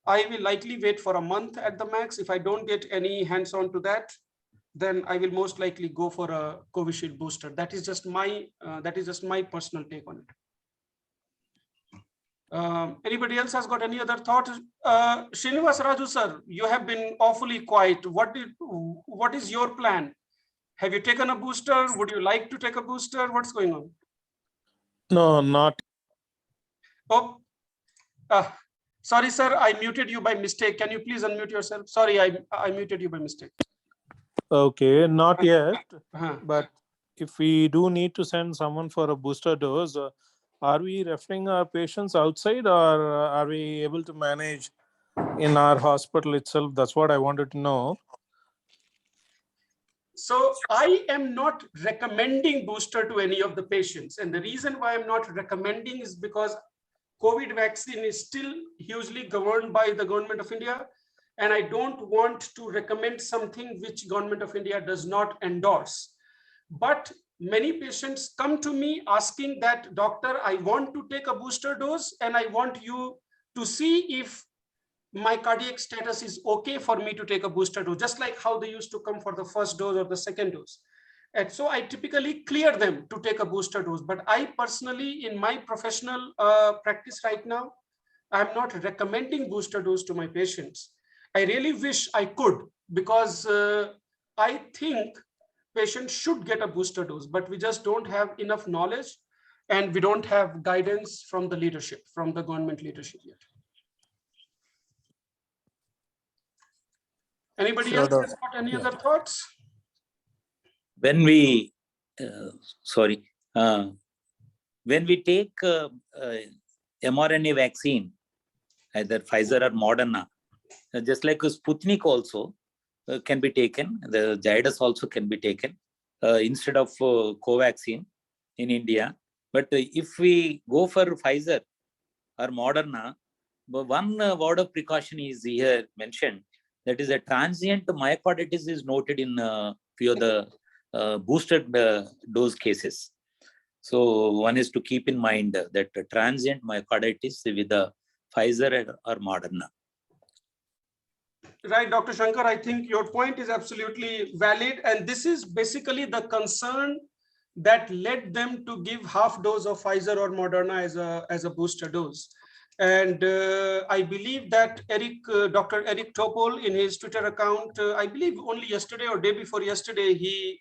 S1: I will likely wait for a month at the max. If I don't get any hands on to that, then I will most likely go for a Covishield booster. That is just my personal take on it. Anybody else has got any other thought? Srinivas Raju sir, you have been awfully quiet. What is your plan? Have you taken a booster? Would you like to take a booster? What's going on?
S6: No, not.
S1: Oh, sorry, sir. I muted you by mistake. Can you please unmute yourself? Sorry, I muted you by mistake.
S6: Okay, not yet.
S1: Uh-huh.
S6: But if we do need to send someone for a booster dose, are we referring our patients outside, or are we able to manage in our hospital itself? That's what I wanted to know.
S1: So I am not recommending booster to any of the patients. And the reason why I'm not recommending is because COVID vaccine is still hugely governed by the government of India. And I don't want to recommend something which government of India does not endorse. But many patients come to me asking that, doctor, I want to take a booster dose and I want you to see if my cardiac status is okay for me to take a booster dose, just like how they used to come for the first dose or the second dose. And so I typically clear them to take a booster dose. But I personally, in my professional practice right now, I'm not recommending booster dose to my patients. I really wish I could, because I think patients should get a booster dose, but we just don't have enough knowledge and we don't have guidance from the leadership, from the government leadership yet. Anybody else has got any other thoughts?
S4: When we, when we take mRNA vaccine, either Pfizer or Moderna, just like Sputnik also can be taken, the Zydus also can be taken instead of Covaxin in India. But if we go for Pfizer or Moderna, one word of precaution is here mentioned. That is a transient myocarditis is noted in few of the boosted dose cases. So one is to keep in mind that transient myocarditis with the Pfizer or Moderna.
S1: Right, Dr. Shankar, I think your point is absolutely valid. And this is basically the concern that led them to give half dose of Pfizer or Moderna as a booster dose. And I believe that Dr. Eric Topol, in his Twitter account, I believe only yesterday or day before yesterday, he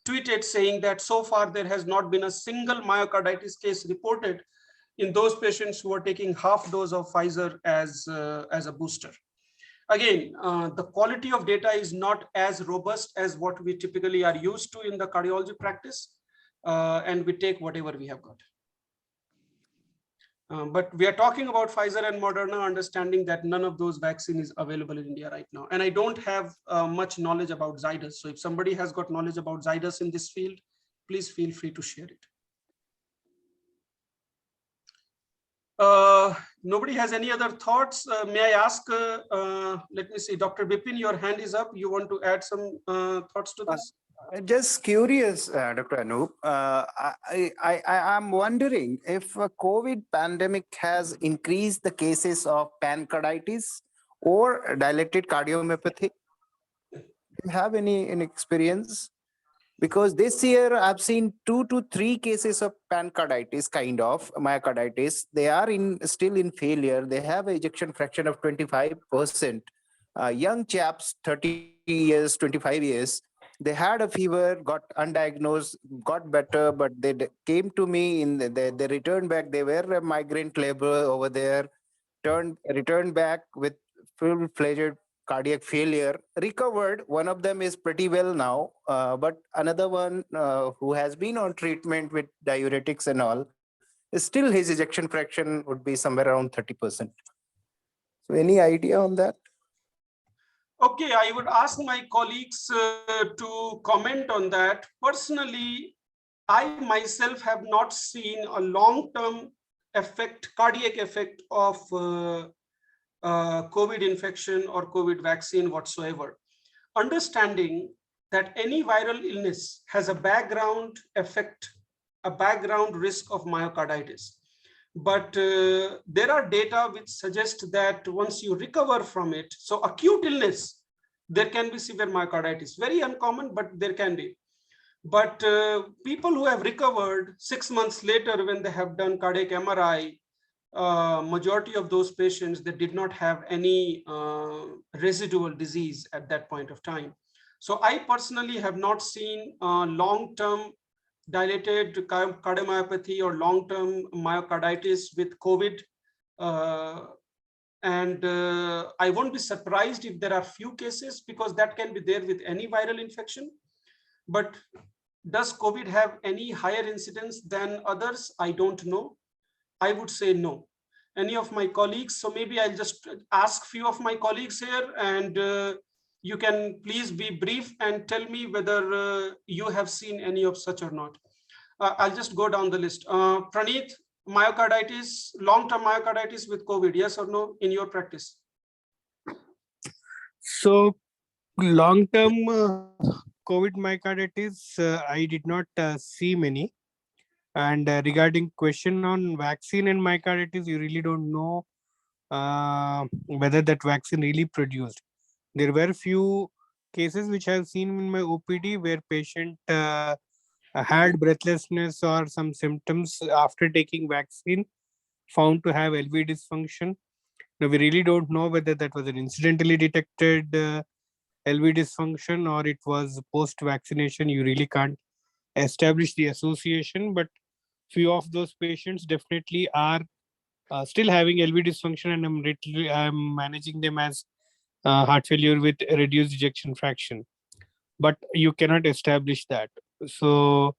S1: tweeted saying that so far there has not been a single myocarditis case reported in those patients who are taking half dose of Pfizer as a booster. Again, the quality of data is not as robust as what we typically are used to in the cardiology practice, and we take whatever we have got. But we are talking about Pfizer and Moderna, understanding that none of those vaccine is available in India right now. And I don't have much knowledge about Zydus. So if somebody has got knowledge about Zydus in this field, please feel free to share it. Nobody has any other thoughts? May I ask, let me see, Dr. Bipin, your hand is up. You want to add some thoughts to this?
S5: Just curious, Dr. Anup, I'm wondering if a COVID pandemic has increased the cases of pancreatitis or dilated cardiomyopathy. Do you have any experience? Because this year I've seen 2 to 3 cases of pancreatitis, kind of myocarditis. They are still in failure. They have an ejection fraction of 25%. Young chaps, 30 years, 25 years, they had a fever, got undiagnosed, got better, but they came to me they returned back. They were a migrant laborer over there, returned back with full-fledged cardiac failure, recovered. One of them is pretty well now, but another one who has been on treatment with diuretics and all, still his ejection fraction would be somewhere around 30%. So any idea on that?
S1: Okay, I would ask my colleagues to comment on that. Personally, I myself have not seen a long-term effect, cardiac effect of COVID infection or COVID vaccine whatsoever. Understanding that any viral illness has a background effect, a background risk of myocarditis. But there are data which suggest that once you recover from it, so acute illness, there can be severe myocarditis. Very uncommon, but there can be. But people who have recovered 6 months later, when they have done cardiac MRI, majority of those patients, they did not have any residual disease at that point of time. So I personally have not seen long-term dilated cardiomyopathy or long-term myocarditis with COVID. And I won't be surprised if there are few cases, because that can be there with any viral infection. But does COVID have any higher incidence than others? I don't know. I would say no. Any of my colleagues? So maybe I'll just ask few of my colleagues here, and you can please be brief and tell me whether you have seen any of such or not. I'll just go down the list. Praneeth, myocarditis, long-term myocarditis with COVID, yes or no in your practice?
S3: So long-term COVID myocarditis, I did not see many. And regarding question on vaccine and myocarditis, you really don't know whether that vaccine really produced. There were few cases which I have seen in my OPD where patient had breathlessness or some symptoms after taking vaccine, found to have LV dysfunction. Now we really don't know whether that was an incidentally detected LV dysfunction or it was post-vaccination. You really can't establish the association, but few of those patients definitely are still having LV dysfunction, and I'm managing them as heart failure with reduced ejection fraction. But you cannot establish that. So,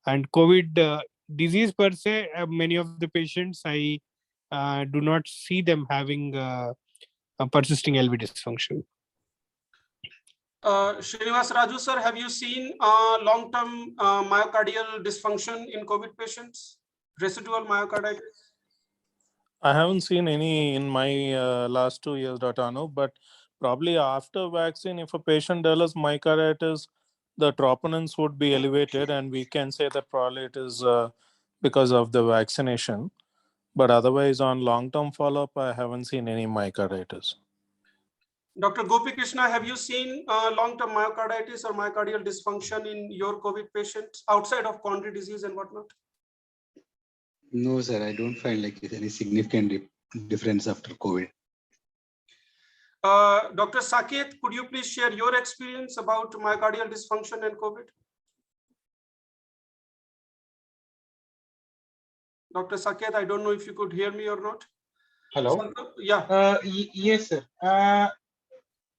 S3: and COVID disease per se, many of the patients, I do not see them having a persisting LV dysfunction.
S1: Srinivas Raju sir, have you seen long-term myocardial dysfunction in COVID patients, residual myocarditis?
S6: I haven't seen any in my last 2 years, Dr. Anup, but probably after vaccine, if a patient develops myocarditis, the troponins would be elevated, and we can say that probably it is because of the vaccination. But otherwise, on long-term follow-up, I haven't seen any myocarditis.
S1: Dr. Gopi Krishna, have you seen long-term myocarditis or myocardial dysfunction in your COVID patients outside of coronary disease and whatnot?
S7: No, sir, I don't find like any significant difference after COVID.
S1: Dr. Saket, could you please share your experience about myocardial dysfunction and COVID? Dr. Saket, I don't know if you could hear me or not.
S8: Hello.
S1: Yeah.
S8: Yes, sir.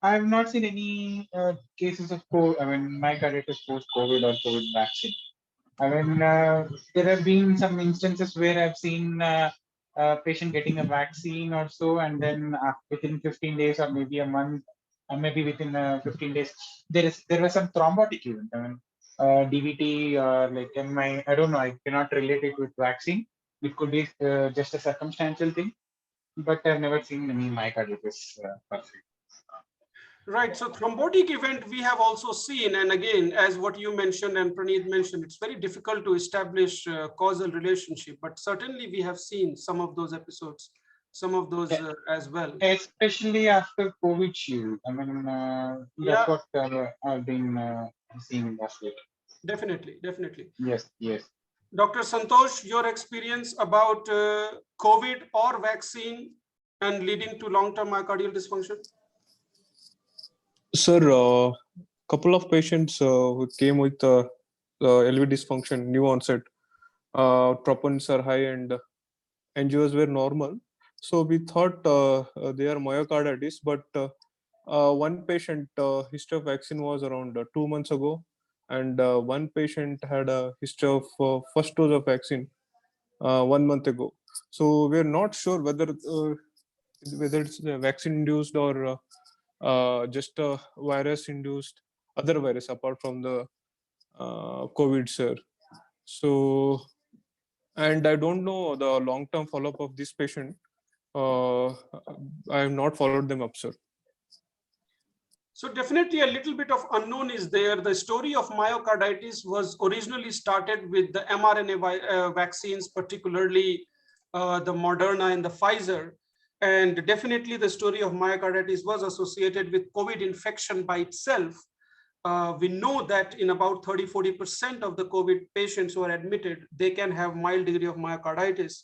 S8: I have not seen any cases of COVID, myocarditis post-COVID or COVID vaccine. There have been some instances where I've seen a patient getting a vaccine or so, and then within 15 days or maybe a month, or maybe within 15 days, there was some thrombotic event. DVT or like I don't know. I cannot relate it with vaccine. It could be just a circumstantial thing, but I've never seen any myocarditis per se.
S1: Right. So thrombotic event we have also seen, and again, as what you mentioned and Praneeth mentioned, it's very difficult to establish causal relationship, but certainly we have seen some of those episodes, some of those as well.
S8: Especially after COVID shield. That's what I've been seeing last week.
S1: Definitely, definitely.
S8: Yes, yes.
S1: Dr. Santosh, your experience about COVID or vaccine and leading to long-term myocardial dysfunction?
S9: Sir, couple of patients who came with LV dysfunction, new onset, troponins are high and angios were normal. So we thought they are myocarditis, but one patient history of vaccine was around 2 months ago, and one patient had a history of first dose of vaccine 1 month ago. So we're not sure whether it's vaccine induced or just a virus induced, other virus apart from the COVID, sir. So, and I don't know the long-term follow-up of this patient. I have not followed them up, sir.
S1: So definitely a little bit of unknown is there. The story of myocarditis was originally started with the mRNA vaccines, particularly the Moderna and the Pfizer. And definitely the story of myocarditis was associated with COVID infection by itself. We know that in about 30–40% of the COVID patients who are admitted, they can have mild degree of myocarditis,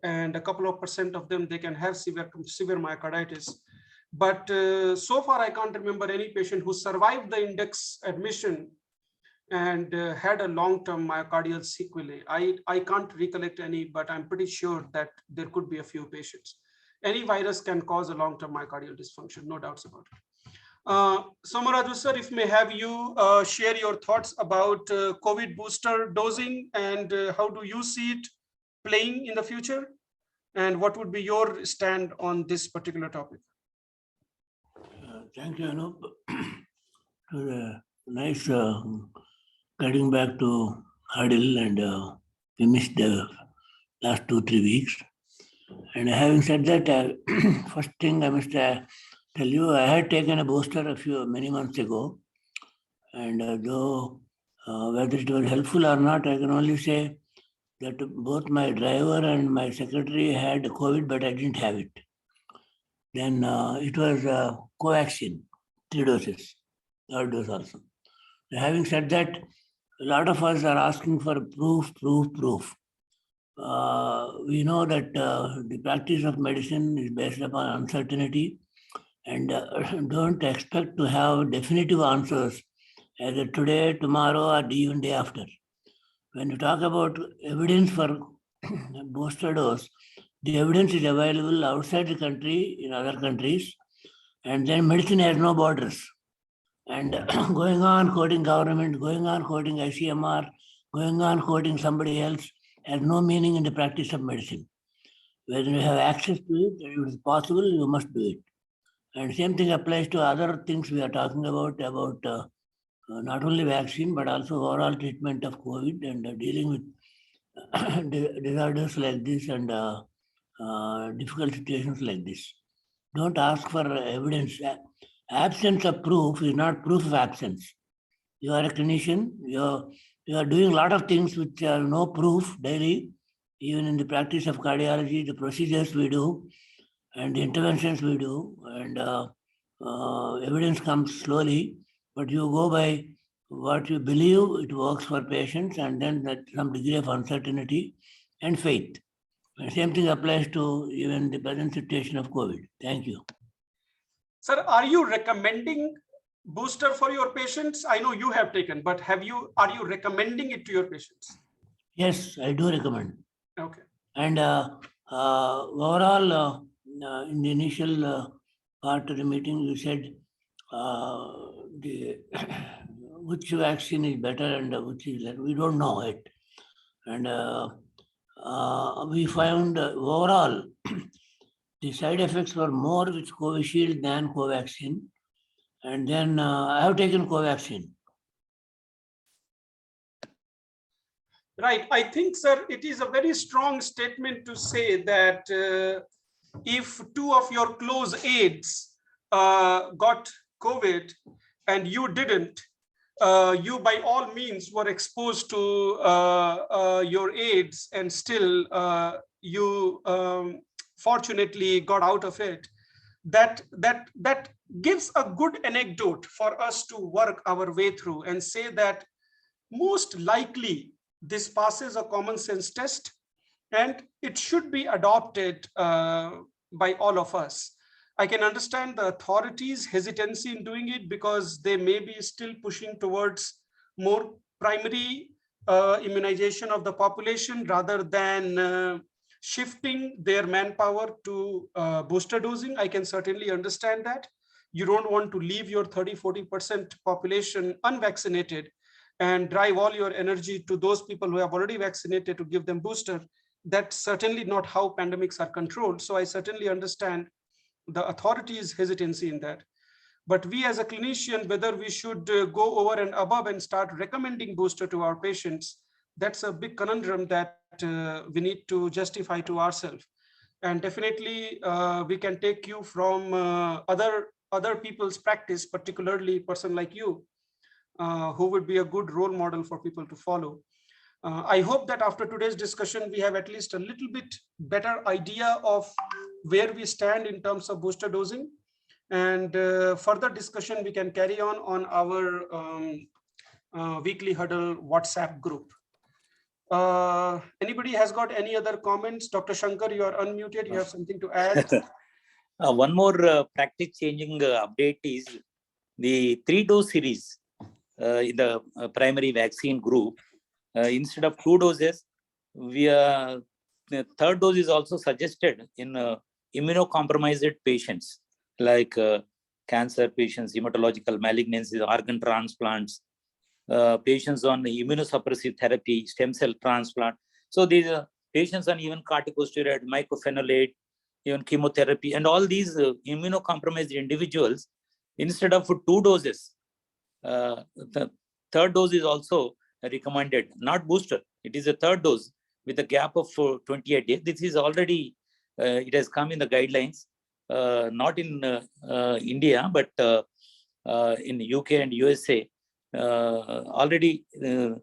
S1: and a couple of percent of them, they can have severe myocarditis. But so far, I can't remember any patient who survived the index admission and had a long-term myocardial sequelae. I can't recollect any, but I'm pretty sure that there could be a few patients. Any virus can cause a long-term myocardial dysfunction, no doubts about it. Somaraju sir, if may have you share your thoughts about COVID booster dosing and how do you see it playing in the future? And what would be your stand on this particular topic?
S10: Thank you, Anup. It was a nice getting back to huddle, and we missed the last 2-3 weeks. And having said that, first thing I must tell you, I had taken a booster many months ago, and though whether it was helpful or not, I can only say that both my driver and my secretary had COVID, but I didn't have it. Then it was Covaxin, 3 doses, 3rd dose also. Having said that, a lot of us are asking for proof. We know that the practice of medicine is based upon uncertainty, and don't expect to have definitive answers either today, tomorrow, or even day after. When you talk about evidence for booster dose, the evidence is available outside the country, in other countries, and then medicine has no borders. And going on quoting government, going on quoting ICMR, going on quoting somebody else has no meaning in the practice of medicine. When you have access to it, if it is possible, you must do it. And same thing applies to other things we are talking about not only vaccine, but also overall treatment of COVID and dealing with disorders like this and difficult situations like this. Don't ask for evidence. Absence of proof is not proof of absence. You are a clinician. You are doing a lot of things which are no proof daily, even in the practice of cardiology, the procedures we do and the interventions we do, and evidence comes slowly, but you go by what you believe it works for patients, and then that some degree of uncertainty and faith. And same thing applies to even the present situation of COVID. Thank you.
S1: Sir, are you recommending booster for your patients? I know you have taken, but are you recommending it to your patients?
S10: Yes, I do recommend.
S1: Okay.
S10: And overall, in the initial part of the meeting, you said the which vaccine is better and which is less. We don't know it. And we found overall the side effects were more with Covishield than Covaxin. And then I have taken Covaxin.
S1: Right. I think, sir, it is a very strong statement to say that if two of your close aides got COVID and you didn't, you by all means were exposed to your aides, and still you fortunately got out of it. That gives a good anecdote for us to work our way through and say that most likely this passes a common sense test and it should be adopted by all of us. I can understand the authorities' hesitancy in doing it because they may be still pushing towards more primary immunization of the population rather than shifting their manpower to booster dosing. I can certainly understand that. You don't want to leave your 30-40% population unvaccinated and drive all your energy to those people who have already vaccinated to give them booster. That's certainly not how pandemics are controlled. So I certainly understand the authorities' hesitancy in that. But we as a clinician, whether we should go over and above and start recommending booster to our patients, that's a big conundrum that we need to justify to ourselves. And definitely we can take you from other people's practice, particularly a person like you, who would be a good role model for people to follow. I hope that after today's discussion, we have at least a little bit better idea of where we stand in terms of booster dosing, and further discussion we can carry on our Weekly Huddle WhatsApp group. Anybody has got any other comments? Dr. Shankar, you are unmuted. You have something to add?
S4: One more practice changing update is the 3-dose series in the primary vaccine group. Instead of 2 doses, the 3rd dose is also suggested in immunocompromised patients like cancer patients, hematological malignancies, organ transplants, patients on immunosuppressive therapy, stem cell transplant. So these patients on even corticosteroid, mycophenolate, even chemotherapy, and all these immunocompromised individuals, instead of 2 doses, the 3rd dose is also recommended, not booster. It is a 3rd dose with a gap of 28 days. This is already, it has come in the guidelines, not in India, but in UK and USA. Already the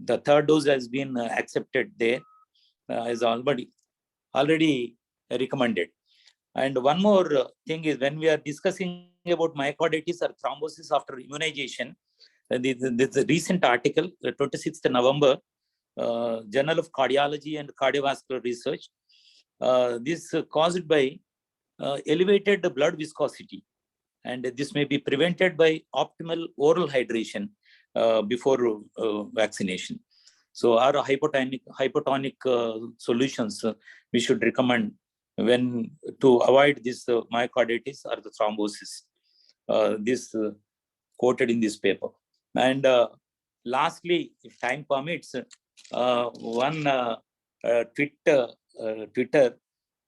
S4: 3rd dose has been accepted there, is already recommended. And one more thing is, when we are discussing about myocarditis or thrombosis after immunization, there's a recent article, 26th November, Journal of Cardiology and Cardiovascular Research. This caused by elevated blood viscosity, and this may be prevented by optimal oral hydration before vaccination. So our hypotonic solutions we should recommend when to avoid this myocarditis or the thrombosis. This quoted in this paper. And lastly, if time permits, one Twitter,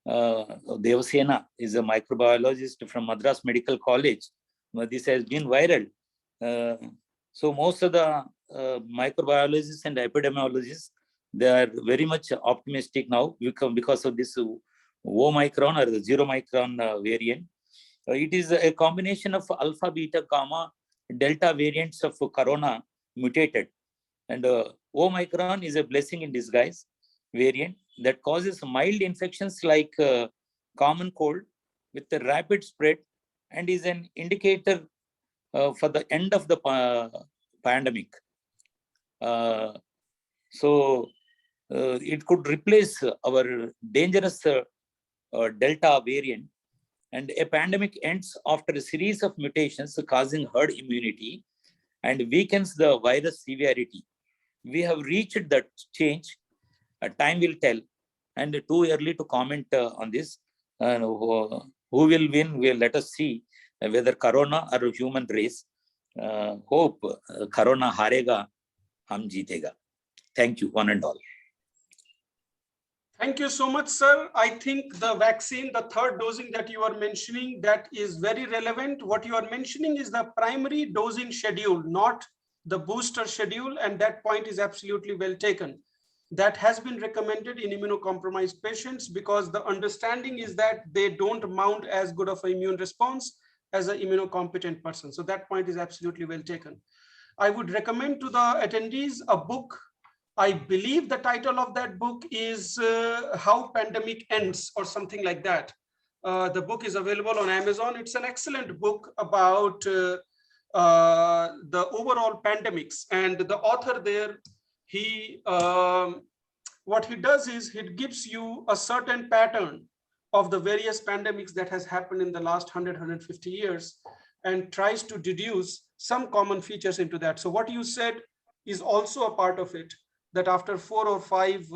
S4: Devasena is a microbiologist from Madras Medical College. This has been viral. So most of the microbiologists and epidemiologists, they are very much optimistic now because of this Omicron or the 0 micron variant. It is a combination of alpha, beta, gamma, delta variants of corona mutated. And Omicron is a blessing in disguise variant that causes mild infections like common cold with a rapid spread, and is an indicator for the end of the pandemic. So it could replace our dangerous Delta variant, and a pandemic ends after a series of mutations causing herd immunity and weakens the virus severity. We have reached that change. Time will tell, and too early to comment on this. Who will win? Well, let us see. whether corona or human race. Hope corona harega, hum jeetega. Thank you, one and all.
S1: Thank you so much, sir. I think the vaccine, the third dosing that you are mentioning, that is very relevant. What you are mentioning is the primary dosing schedule, not the booster schedule, and that point is absolutely well taken. That has been recommended in immunocompromised patients because the understanding is that they don't mount as good of an immune response as an immunocompetent person. So that point is absolutely well taken. I would recommend to the attendees a book. I believe the title of that book is How Pandemic Ends or something like that. The book is available on Amazon. It's an excellent book about the overall pandemics, and the author there, what he does is he gives you a certain pattern of the various pandemics that has happened in the last 150 years and tries to deduce some common features into that. So what you said is also a part of it, that after 4 or 5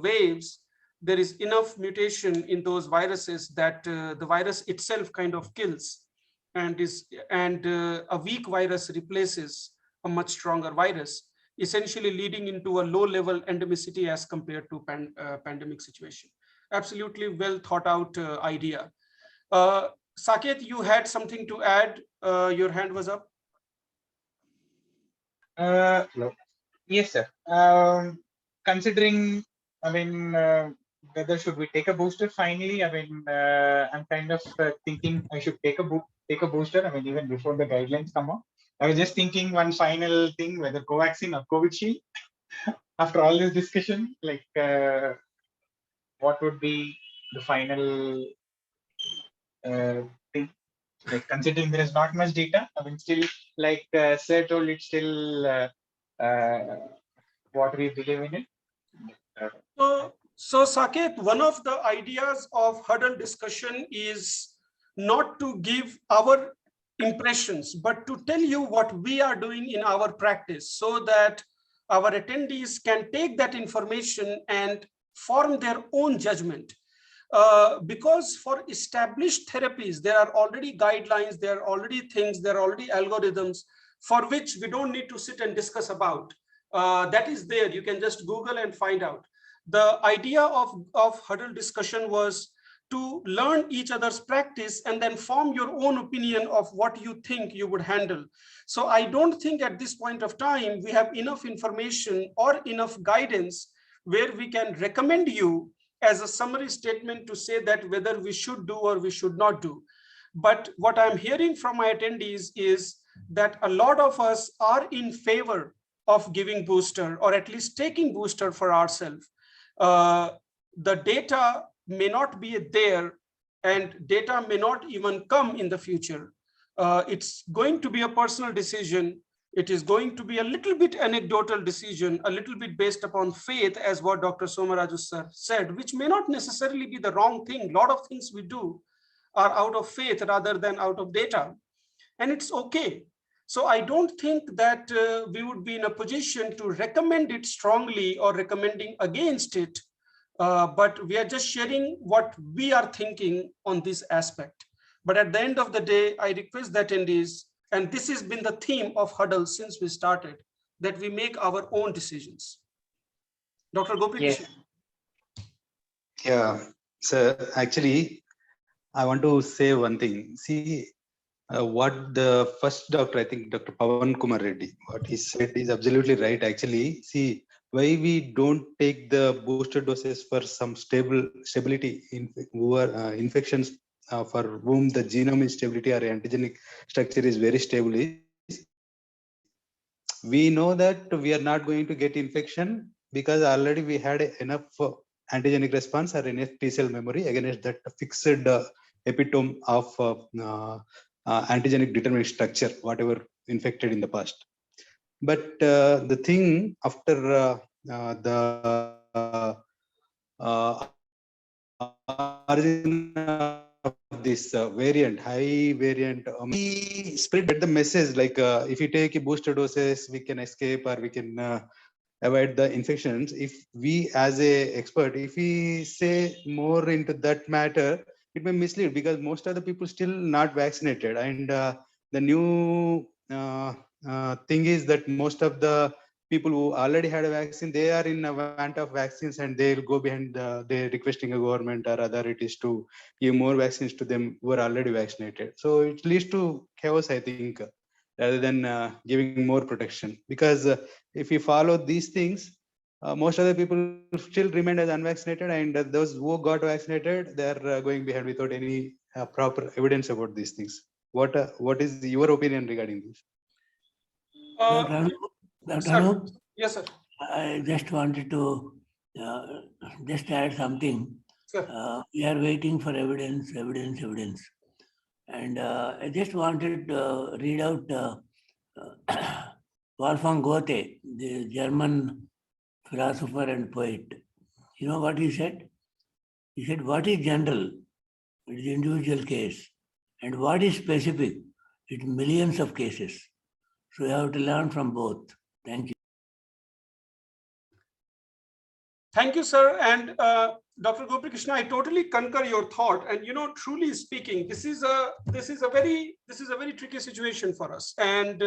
S1: waves, there is enough mutation in those viruses that the virus itself kind of kills, and a weak virus replaces a much stronger virus, essentially leading into a low-level endemicity as compared to pandemic situation. Absolutely well thought out idea. Saket, you had something to add. Your hand was up.
S8: Hello. Yes, sir. Considering, whether should we take a booster finally? I'm kind of thinking I should take a booster. Even before the guidelines come out, I was just thinking one final thing, whether Covaxin or COVID-Shield. After all this discussion, what would be the final thing? Considering there is not much data, still, Sir told, it's still what we believe in it.
S1: So Saket, one of the ideas of huddle discussion is not to give our impressions, but to tell you what we are doing in our practice so that our attendees can take that information and form their own judgment. Because for established therapies, there are already guidelines, there are already things, there are already algorithms for which we don't need to sit and discuss about. That is there, you can just Google and find out. The idea of huddle discussion was to learn each other's practice and then form your own opinion of what you think you would handle. So I don't think at this point of time we have enough information or enough guidance where we can recommend you as a summary statement to say that whether we should do or we should not do. But what I'm hearing from my attendees is that a lot of us are in favor of giving booster or at least taking booster for ourselves. The data may not be there and data may not even come in the future. It's going to be a personal decision. It is going to be a little bit anecdotal decision, a little bit based upon faith, as what Dr. Somaraju sir said, which may not necessarily be the wrong thing. A lot of things we do are out of faith rather than out of data, and it's okay. So I don't think that we would be in a position to recommend it strongly or recommending against it, but we are just sharing what we are thinking on this aspect. But at the end of the day, I request the attendees, and this has been the theme of Huddle since we started, that we make our own decisions. Dr. Gopi Krishnan.
S7: Yeah, sir, actually, I want to say one thing. See, what the first doctor, I think Dr. Pawan Kumar Reddy, what he said is absolutely right. Actually, see, why we don't take the booster doses for some stability in who are infections for whom the genome instability or antigenic structure is very stable is, we know that we are not going to get infection because already we had enough antigenic response or enough T cell memory against that fixed epitome of antigenic determinant structure, whatever infected in the past. But the thing after the origin of this variant, high variant, we spread the message like if you take a booster doses, we can escape or we can avoid the infections. If we as a expert, if we say more into that matter, it may mislead, because most of the people still not vaccinated. And the new thing is that most of the people who already had a vaccine, they are in a want of vaccines, and they'll go behind they're requesting a government or authorities to give more vaccines to them who are already vaccinated. So it leads to chaos, I think, rather than giving more protection. Because if you follow these things, most of the people still remain as unvaccinated, and those who got vaccinated, they're going behind without any proper evidence about these things. What is your opinion regarding this?
S10: Dr.
S1: Sir.
S10: Anup,
S1: Yes, sir.
S10: I just wanted to just add something.
S1: Sir.
S10: We are waiting for evidence. And I just wanted to read out Wolfgang Goethe, the German philosopher and poet. You know what he said? He said, what is general? It is individual case. And what is specific? It's millions of cases. So you have to learn from both. Thank you.
S1: Thank you, sir. And Dr. Gopikrishna, I totally concur your thought. And truly speaking, this is a very tricky situation for us. And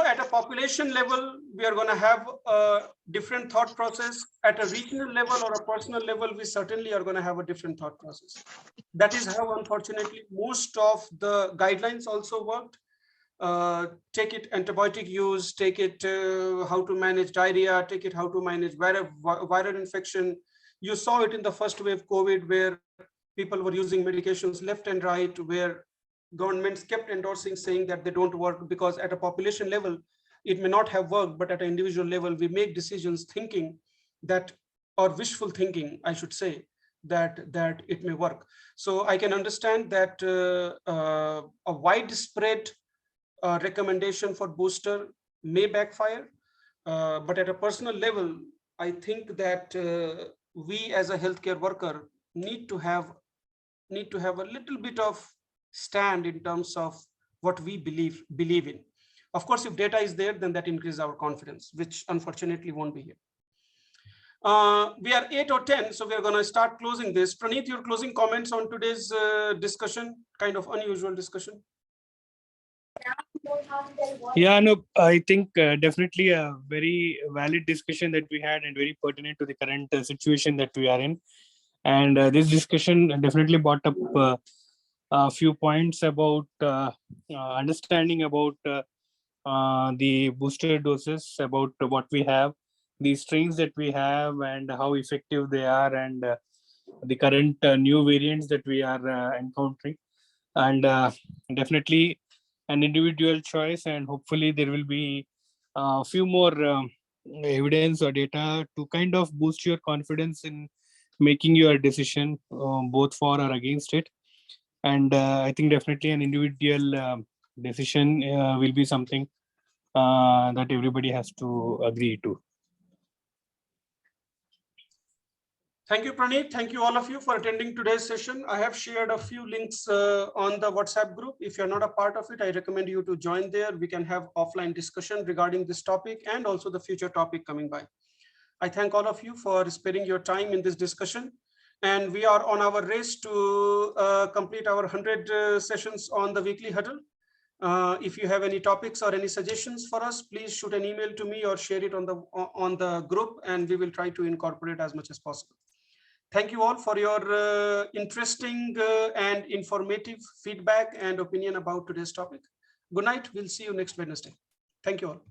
S1: at a population level, we are going to have a different thought process. At a regional level or a personal level, we certainly are going to have a different thought process. That is how, unfortunately, most of the guidelines also worked. Take it antibiotic use, take it how to manage diarrhea, take it how to manage viral infection. You saw it in the first wave COVID, where people were using medications left and right, where governments kept endorsing, saying that they don't work, because at a population level, it may not have worked, but at an individual level, we make decisions thinking that, or wishful thinking, I should say, that it may work. So I can understand that a widespread recommendation for booster may backfire, but at a personal level, I think that we as a healthcare worker need to have a little bit of stand in terms of what we believe in. Of course, if data is there, then that increases our confidence, which unfortunately won't be here. We are 8 or 10, so we are going to start closing this. Praneeth, your closing comments on today's discussion, kind of unusual discussion.
S3: Yeah, no, I think definitely a very valid discussion that we had, and very pertinent to the current situation that we are in. And this discussion definitely brought up a few points about understanding about the booster doses, about what we have, the strains that we have, and how effective they are, and the current new variants that we are encountering. And definitely an individual choice, and hopefully there will be a few more evidence or data to kind of boost your confidence in making your decision, both for or against it. And I think definitely an individual decision will be something that everybody has to agree to.
S1: Thank you, Praneeth. Thank you all of you for attending today's session. I have shared a few links on the WhatsApp group. If you're not a part of it, I recommend you to join there. We can have offline discussion regarding this topic and also the future topic coming by. I thank all of you for sparing your time in this discussion. And we are on our race to complete our 100 sessions on the weekly huddle. If you have any topics or any suggestions for us, please shoot an email to me or share it on the group, and we will try to incorporate as much as possible. Thank you all for your interesting and informative feedback and opinion about today's topic. Good night. We'll see you next Wednesday. Thank you all.